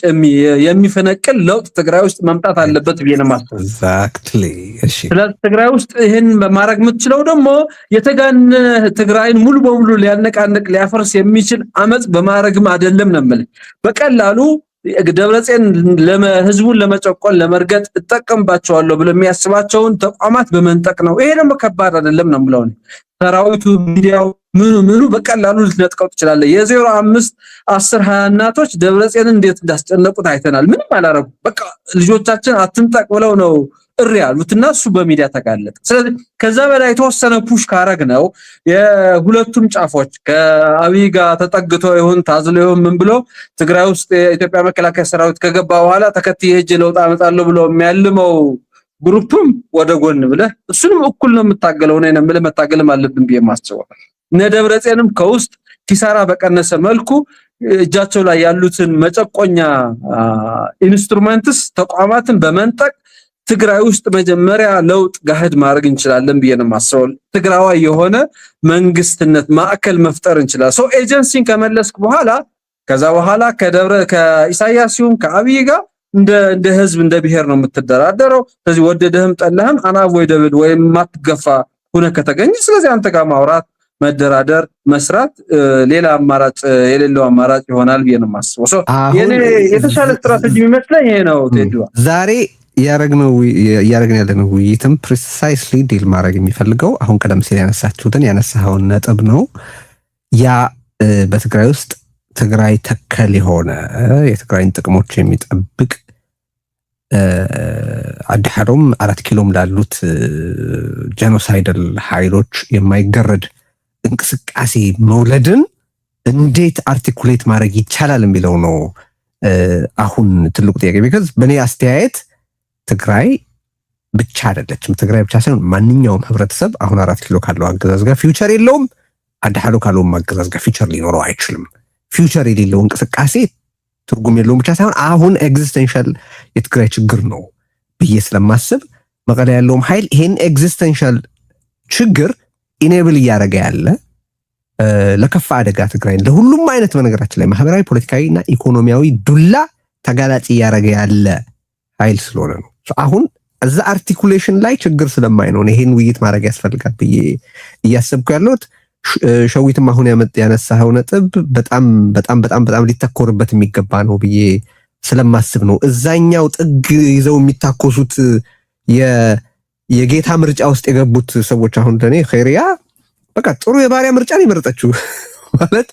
የሚፈነቅል ለውጥ ትግራይ ውስጥ መምጣት አለበት ብዬ ነው የማስበው። ኤግዛክትሊ እሺ። ስለዚህ ትግራይ ውስጥ ይሄን በማድረግ የምትችለው ደግሞ የተጋነ ትግራይን ሙሉ በሙሉ ሊያነቃንቅ ሊያፈርስ የሚችል አመጽ በማድረግም አይደለም ነው የምልህ። በቀላሉ ደብረጽዮን ህዝቡን ለመጨቆን ለመርገጥ እጠቀምባቸዋለሁ ብሎ የሚያስባቸውን ተቋማት በመንጠቅ ነው። ይሄ ደግሞ ከባድ አይደለም ነው የምለው። ሰራዊቱ ሚዲያው ምኑ በቀላሉ ልትነጥቀው ትችላለህ። የ05 10 20 እናቶች ደብረጽዮንን እንዴት እንዳስጨነቁት አይተናል። ምንም አላረጉ። በቃ ልጆቻችን አትንጠቅ ብለው ነው እሪ ያሉትና እሱ በሚዲያ ተጋለጠ። ስለዚህ ከዛ በላይ የተወሰነ ፑሽ ካረግ ነው የሁለቱም ጫፎች ከአብይ ጋር ተጠግቶ ይሁን ታዝሎ ይሁን ምን ብሎ ትግራይ ውስጥ የኢትዮጵያ መከላከያ ሰራዊት ከገባ በኋላ ተከትዬ ሄጄ ለውጥ አመጣለሁ ብሎ የሚያልመው ግሩፕም ወደ ጎን ብለህ እሱንም እኩል ነው የምታገለው። እኔ ነው የምልህ መታገልም አለብን ብዬ ማስበው። እነ ደብረጽዮንም ከውስጥ ኪሳራ በቀነሰ መልኩ እጃቸው ላይ ያሉትን መጨቆኛ ኢንስትሩመንትስ ተቋማትን በመንጠቅ ትግራይ ውስጥ መጀመሪያ ለውጥ ጋህድ ማድረግ እንችላለን ብዬ ነው የማስበው። ትግራዋይ የሆነ መንግስትነት ማዕከል መፍጠር እንችላለን። ሶ ኤጀንሲን ከመለስክ በኋላ ከዛ በኋላ ከኢሳያስ ይሁን ከአብይ ጋር እንደ ህዝብ እንደ ብሔር ነው የምትደራደረው። ስለዚህ ወደደህም ጠላህም አንአቮይደብል ወይም ማትገፋ ሆነ ከተገኘ ስለዚህ አንተ ጋር ማውራት፣ መደራደር፣ መስራት ሌላ አማራጭ የሌለው አማራጭ ይሆናል ብዬ ነው የማስበው። የኔ የተሻለ ስትራቴጂ የሚመስለኝ ይሄ ነው። ቴዲዋ ዛሬ እያደረግን ያለነው ውይይትም ፕሪሳይስሊ ዲል ማድረግ የሚፈልገው አሁን ቀደም ሲል ያነሳኸውን ነጥብ ነው። ያ በትግራይ ውስጥ ትግራይ ተከል የሆነ የትግራይን ጥቅሞች የሚጠብቅ አዲሃዶም 4 ኪሎም ላሉት ጄኖሳይደል ኃይሎች የማይገረድ እንቅስቃሴ መውለድን እንዴት አርቲኩሌት ማድረግ ይቻላል የሚለው ነው አሁን ትልቁ ጥያቄ። ቢካዝ በእኔ አስተያየት ትግራይ ብቻ አይደለችም። ትግራይ ብቻ ሳይሆን ማንኛውም ህብረተሰብ አሁን 4 ኪሎ ካለው አገዛዝ ጋር ፊውቸር የለውም። አዲሃዶ ካለው አገዛዝ ጋር ፊውቸር ሊኖረው አይችልም። ፊውቸር የሌለው እንቅስቃሴ ትርጉም የለውም ብቻ ሳይሆን አሁን ኤግዚስተንሻል የትግራይ ችግር ነው ብዬ ስለማስብ መቀሌ ያለውም ኃይል ይሄን ኤግዚስተንሻል ችግር ኢኔብል እያደረገ ያለ ለከፋ አደጋ ትግራይን ለሁሉም አይነት በነገራችን ላይ ማህበራዊ፣ ፖለቲካዊና ኢኮኖሚያዊ ዱላ ተጋላጭ እያደረገ ያለ ኃይል ስለሆነ ነው። አሁን እዛ አርቲኩሌሽን ላይ ችግር ስለማይ ነው ይሄን ውይይት ማድረግ ያስፈልጋል ብዬ እያሰብኩ ያለሁት። ሸዊትም አሁን ያነሳኸው ነጥብ በጣም በጣም በጣም በጣም ሊተኮርበት የሚገባ ነው ብዬ ስለማስብ ነው። እዛኛው ጥግ ይዘው የሚታኮሱት የጌታ ምርጫ ውስጥ የገቡት ሰዎች አሁን ለኔ ኸይሪያ በቃ ጥሩ የባሪያ ምርጫ ነው የመረጠችው። ማለት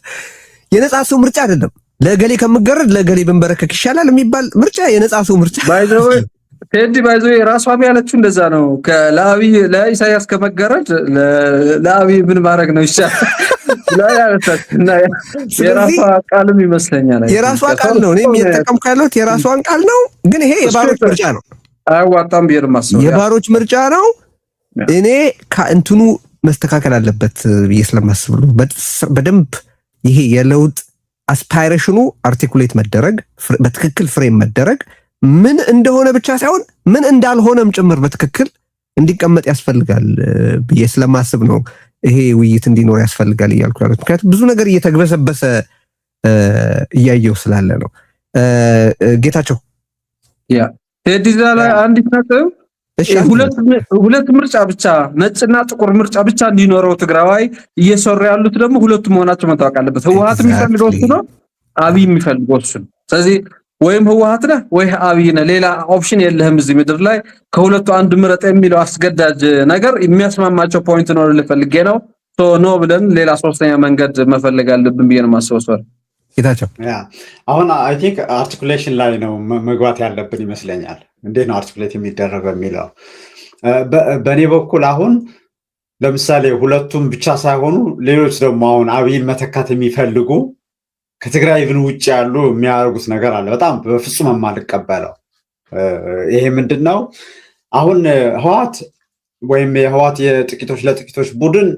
የነጻ ሰው ምርጫ አይደለም። ለገሌ ከምገረድ ለገሌ ብንበረከክ ይሻላል የሚባል ምርጫ የነጻ ሰው ምርጫ ቴዲ ባይዞ የራሷ ያለችው እንደዛ ነው። ለአብይ ለኢሳያስ ከመገረድ ለአብይ ምን ማድረግ ነው ይሻላል የራሷ ቃልም ይመስለኛል። የራሷ ቃል ነው። እኔም እየተጠቀምኩ ያለሁት የራሷን ቃል ነው። ግን ይሄ የባሮች ምርጫ ነው። አያዋጣም ብዬ ነው የማስበው። የባሮች ምርጫ ነው። እኔ ከእንትኑ መስተካከል አለበት ብዬ ስለማስብ ነው። በደንብ ይሄ የለውጥ አስፓይሬሽኑ አርቲኩሌት መደረግ፣ በትክክል ፍሬም መደረግ፣ ምን እንደሆነ ብቻ ሳይሆን ምን እንዳልሆነም ጭምር በትክክል እንዲቀመጥ ያስፈልጋል ብዬ ስለማስብ ነው ይሄ ውይይት እንዲኖር ያስፈልጋል እያልኩ ያሉት። ምክንያቱም ብዙ ነገር እየተግበሰበሰ እያየው ስላለ ነው። ጌታቸው ቴዲዛ ላይ አንዲት ነጥብ ሁለት ምርጫ ብቻ ነጭና ጥቁር ምርጫ ብቻ እንዲኖረው ትግራዋይ እየሰሩ ያሉት ደግሞ ሁለቱም መሆናቸው መታወቅ አለበት። ህወሓት የሚፈልገው እሱ ነው፣ አብይ የሚፈልገው እሱ ነው። ስለዚህ ወይም ህወሓት ነህ ወይ አብይ ነህ፣ ሌላ ኦፕሽን የለህም እዚህ ምድር ላይ። ከሁለቱ አንድ ምረጥ የሚለው አስገዳጅ ነገር የሚያስማማቸው ፖይንት ነው ልፈልጌ ነው። ኖ ብለን ሌላ ሶስተኛ መንገድ መፈለግ አለብን ብዬ ነው የማስበው። ጌታቸው አሁን አይ ቲንክ አርቲኩሌሽን ላይ ነው መግባት ያለብን ይመስለኛል። እንዴት ነው አርቲኩሌት የሚደረገው የሚለው በእኔ በኩል አሁን ለምሳሌ ሁለቱም ብቻ ሳይሆኑ ሌሎች ደግሞ አሁን አብይን መተካት የሚፈልጉ ከትግራይ ብን ውጭ ያሉ የሚያደርጉት ነገር አለ። በጣም በፍጹም የማልቀበለው ይሄ ምንድን ነው? አሁን ህወሓት ወይም የህወሓት የጥቂቶች ለጥቂቶች ቡድን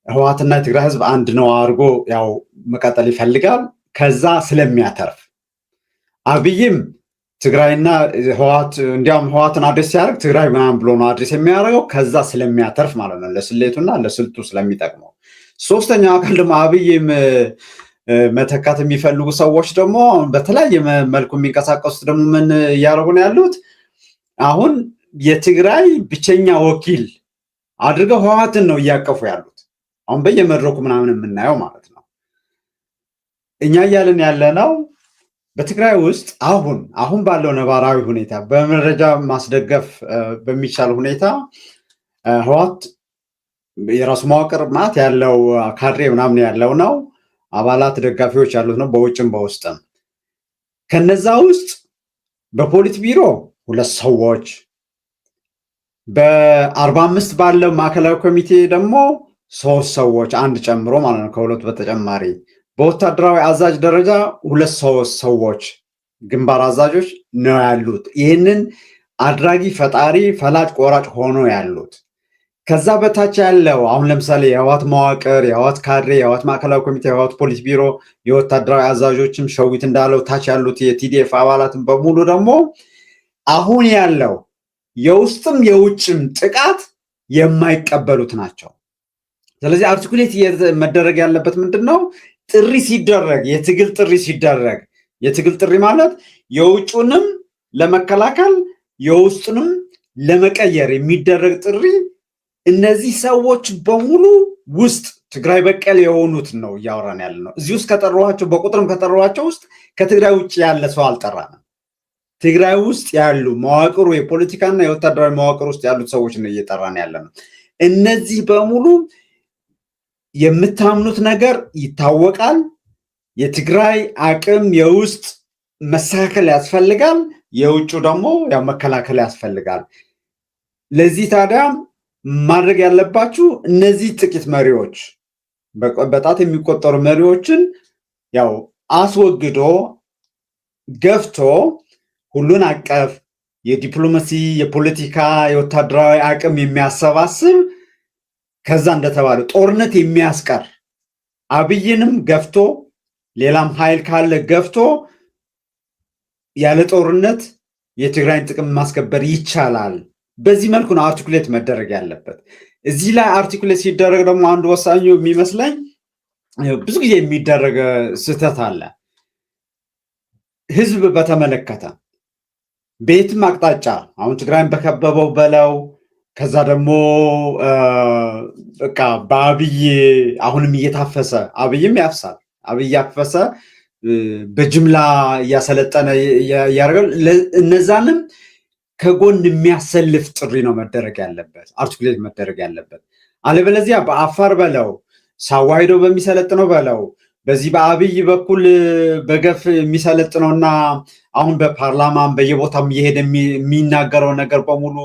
ህወሓትና የትግራይ ህዝብ አንድ ነው አድርጎ ያው መቀጠል ይፈልጋል። ከዛ ስለሚያተርፍ አብይም ትግራይና ህወሓት እንዲያውም ህወሓትን አድሬስ ሲያደርግ ትግራይ ምናምን ብሎ ነው አድሬስ የሚያደርገው። ከዛ ስለሚያተርፍ ማለት ነው፣ ለስሌቱና ለስልቱ ስለሚጠቅመው። ሶስተኛው አካል ደግሞ አብይም መተካት የሚፈልጉ ሰዎች ደግሞ በተለያየ መልኩ የሚንቀሳቀሱት ደግሞ ምን እያደረጉ ነው ያሉት? አሁን የትግራይ ብቸኛ ወኪል አድርገው ህወሓትን ነው እያቀፉ ያሉት። አሁን በየመድረኩ ምናምን የምናየው ማለት ነው። እኛ እያልን ያለ ነው በትግራይ ውስጥ አሁን ባለው ነባራዊ ሁኔታ በመረጃ ማስደገፍ በሚቻል ሁኔታ ህወሓት የራሱ መዋቅር ማለት ያለው ካድሬ ምናምን ያለው ነው። አባላት ደጋፊዎች ያሉት ነው፣ በውጭም በውስጥም። ከነዛ ውስጥ በፖሊት ቢሮ 2 ሰዎች፣ በ45 ባለው ማዕከላዊ ኮሚቴ ደግሞ 3 ሰዎች አንድ ጨምሮ ማለት ነው፣ ከሁለቱ በተጨማሪ በወታደራዊ አዛዥ ደረጃ 2 ሰዎች ግንባር አዛዦች ነው ያሉት። ይህንን አድራጊ ፈጣሪ ፈላጭ ቆራጭ ሆኖ ያሉት። ከዛ በታች ያለው አሁን ለምሳሌ የህወሓት መዋቅር፣ የህወሓት ካድሬ፣ የህወሓት ማዕከላዊ ኮሚቴ፣ የህወሓት ፖሊስ ቢሮ፣ የወታደራዊ አዛዦችም ሸዊት እንዳለው ታች ያሉት የቲዲኤፍ አባላትን በሙሉ ደግሞ አሁን ያለው የውስጥም የውጭም ጥቃት የማይቀበሉት ናቸው። ስለዚህ አርቲኩሌት መደረግ ያለበት ምንድን ነው? ጥሪ ሲደረግ የትግል ጥሪ ሲደረግ፣ የትግል ጥሪ ማለት የውጩንም ለመከላከል የውስጡንም ለመቀየር የሚደረግ ጥሪ እነዚህ ሰዎች በሙሉ ውስጥ ትግራይ በቀል የሆኑት ነው እያወራን ያለ ነው። እዚህ ውስጥ ከጠሯቸው በቁጥርም ከጠሯቸው ውስጥ ከትግራይ ውጭ ያለ ሰው አልጠራንም። ትግራይ ውስጥ ያሉ መዋቅሩ የፖለቲካና የወታደራዊ መዋቅር ውስጥ ያሉት ሰዎች ነው እየጠራን ያለ ነው። እነዚህ በሙሉ የምታምኑት ነገር ይታወቃል። የትግራይ አቅም የውስጥ መስተካከል ያስፈልጋል፣ የውጩ ደግሞ ያው መከላከል ያስፈልጋል። ለዚህ ታዲያ ማድረግ ያለባችሁ እነዚህ ጥቂት መሪዎች በጣት የሚቆጠሩ መሪዎችን ያው አስወግዶ ገፍቶ ሁሉን አቀፍ የዲፕሎማሲ የፖለቲካ የወታደራዊ አቅም የሚያሰባስብ ከዛ እንደተባለው ጦርነት የሚያስቀር አብይንም ገፍቶ ሌላም ኃይል ካለ ገፍቶ ያለ ጦርነት የትግራይን ጥቅም ማስከበር ይቻላል። በዚህ መልኩ ነው አርቲኩሌት መደረግ ያለበት። እዚህ ላይ አርቲኩሌት ሲደረግ ደግሞ አንዱ ወሳኙ የሚመስለኝ ብዙ ጊዜ የሚደረግ ስህተት አለ። ህዝብ በተመለከተ በየትም አቅጣጫ አሁን ትግራይን በከበበው በለው ከዛ ደግሞ በቃ በአብይ አሁንም እየታፈሰ አብይም ያፍሳል። አብይ ያፈሰ በጅምላ እያሰለጠነ ያደርጋል። እነዛንም ከጎን የሚያሰልፍ ጥሪ ነው መደረግ ያለበት፣ አርቲኩሌት መደረግ ያለበት። አለበለዚያ በአፋር በለው ሳዋሂዶ በሚሰለጥነው በለው በዚህ በአብይ በኩል በገፍ የሚሰለጥነውና አሁን በፓርላማም በየቦታም እየሄደ የሚናገረው ነገር በሙሉ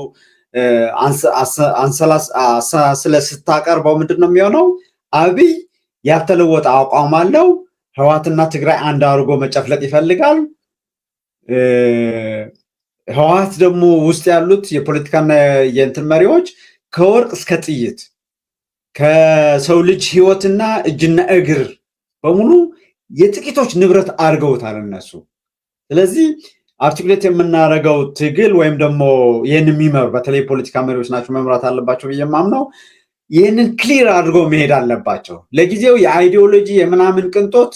ስታቀርበው ምንድን ነው የሚሆነው? አብይ ያልተለወጠ አቋም አለው። ህወሓትና ትግራይ አንድ አድርጎ መጨፍለቅ ይፈልጋል። ህወሓት ደግሞ ውስጥ ያሉት የፖለቲካና የእንትን መሪዎች ከወርቅ እስከ ጥይት ከሰው ልጅ ህይወትና እጅና እግር በሙሉ የጥቂቶች ንብረት አድርገውታል እነሱ። ስለዚህ አርቲኩሌት የምናደርገው ትግል ወይም ደግሞ ይህን የሚመሩ በተለይ ፖለቲካ መሪዎች ናቸው መምራት አለባቸው ብዬ የማምነው ይህንን ክሊር አድርገው መሄድ አለባቸው። ለጊዜው የአይዲዮሎጂ የምናምን ቅንጦት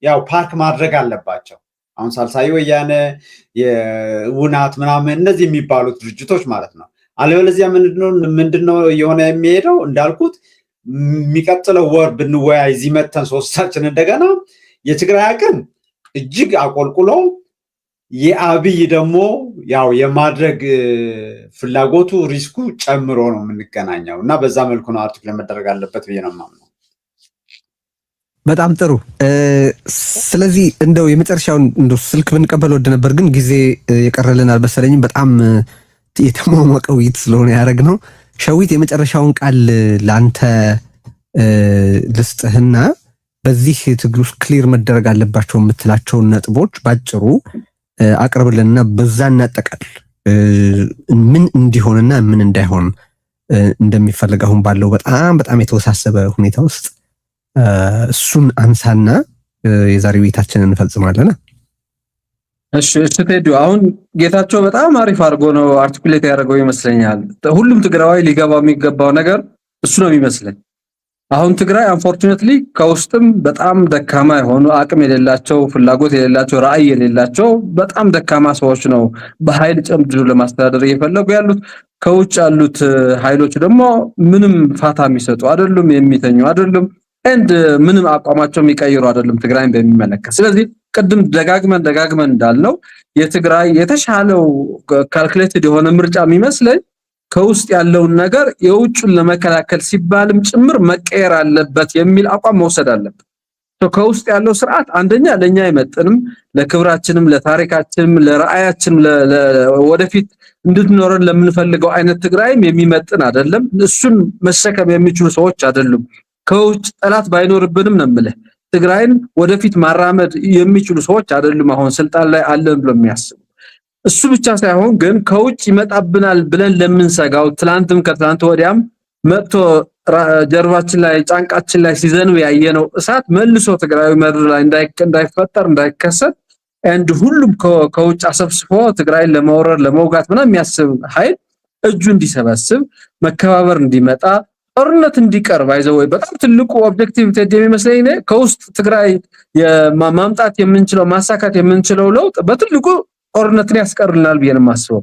ያው ፓርክ ማድረግ አለባቸው። አሁን ሳልሳይ ወያነ የውናት ምናምን እነዚህ የሚባሉት ድርጅቶች ማለት ነው። አለበለዚያ ምንድነው የሆነ የሚሄደው? እንዳልኩት የሚቀጥለው ወር ብንወያይ እዚህ መተን ሶስታችን እንደገና የትግራይ አቅም እጅግ አቆልቁሎ የአብይ ደግሞ ያው የማድረግ ፍላጎቱ ሪስኩ ጨምሮ ነው የምንገናኘው እና በዛ መልኩ ነው አርቲክል መደረግ አለበት ብዬ ነው የማምነው። በጣም ጥሩ። ስለዚህ እንደው የመጨረሻውን እንደው ስልክ ብንቀበል ወደ ነበር ግን ጊዜ የቀረልን አልመሰለኝም። በጣም የተሟሟቀ ውይይት ስለሆነ ያደረግነው። ሸዊት የመጨረሻውን ቃል ለአንተ ልስጥህና በዚህ ትግል ውስጥ ክሊር መደረግ አለባቸው የምትላቸውን ነጥቦች ባጭሩ አቅርብልንና በዛ እናጠቃል። ምን እንዲሆንና ምን እንዳይሆን እንደሚፈልግ አሁን ባለው በጣም የተወሳሰበ ሁኔታ ውስጥ እሱን አንሳና የዛሬ ውይይታችንን እንፈጽማለን። እሺ ቴዲ፣ አሁን ጌታቸው በጣም አሪፍ አድርጎ ነው አርቲኩሌት ያደረገው ይመስለኛል። ሁሉም ትግራዋይ ሊገባው የሚገባው ነገር እሱ ነው የሚመስለኝ። አሁን ትግራይ አንፎርቹኔትሊ ከውስጥም በጣም ደካማ የሆኑ አቅም የሌላቸው ፍላጎት የሌላቸው ራዕይ የሌላቸው በጣም ደካማ ሰዎች ነው በኃይል ጨምድዶ ለማስተዳደር እየፈለጉ ያሉት። ከውጭ ያሉት ኃይሎች ደግሞ ምንም ፋታ የሚሰጡ አይደሉም፣ የሚተኙ አይደሉም፣ ምንም አቋማቸው የሚቀይሩ አይደሉም ትግራይን በሚመለከት። ስለዚህ ቅድም ደጋግመን እንዳልነው የትግራይ የተሻለው ካልኩሌትድ የሆነ ምርጫ የሚመስለኝ ከውስጥ ያለውን ነገር የውጭን ለመከላከል ሲባልም ጭምር መቀየር አለበት የሚል አቋም መውሰድ አለበት። ከውስጥ ያለው ስርዓት አንደኛ ለኛ አይመጥንም፣ ለክብራችንም፣ ለታሪካችንም፣ ለራዕያችንም ወደፊት እንድንኖረን ለምንፈልገው አይነት ትግራይም የሚመጥን አይደለም። እሱን መሸከም የሚችሉ ሰዎች አይደሉም። ከውጭ ጠላት ባይኖርብንም ነው የምልህ ትግራይን ወደፊት ማራመድ የሚችሉ ሰዎች አይደሉም አሁን ስልጣን ላይ አለን ብሎ የሚያስቡ። እሱ ብቻ ሳይሆን ግን ከውጭ ይመጣብናል ብለን ለምንሰጋው ትላንትም ከትላንት ወዲያም መጥቶ ጀርባችን ላይ ጫንቃችን ላይ ሲዘንብ ያየነው እሳት መልሶ ትግራይ ምድር ላይ እንዳይፈጠር እንዳይከሰት ሁሉም ከውጭ አሰብስፎ ትግራይን ለመውረር ለመውጋት ምናምን የሚያስብ ኃይል እጁ እንዲሰበስብ መከባበር እንዲመጣ ጦርነት እንዲቀርብ አይዘው በጣም ትልቁ ኦብጀክቲቭ ቴዲ የሚመስለኝ ከውስጥ ትግራይ ማምጣት የምንችለው ማሳካት የምንችለው ለውጥ በትልቁ ጦርነትን ያስቀርልናል ብዬ ነው የማስበው።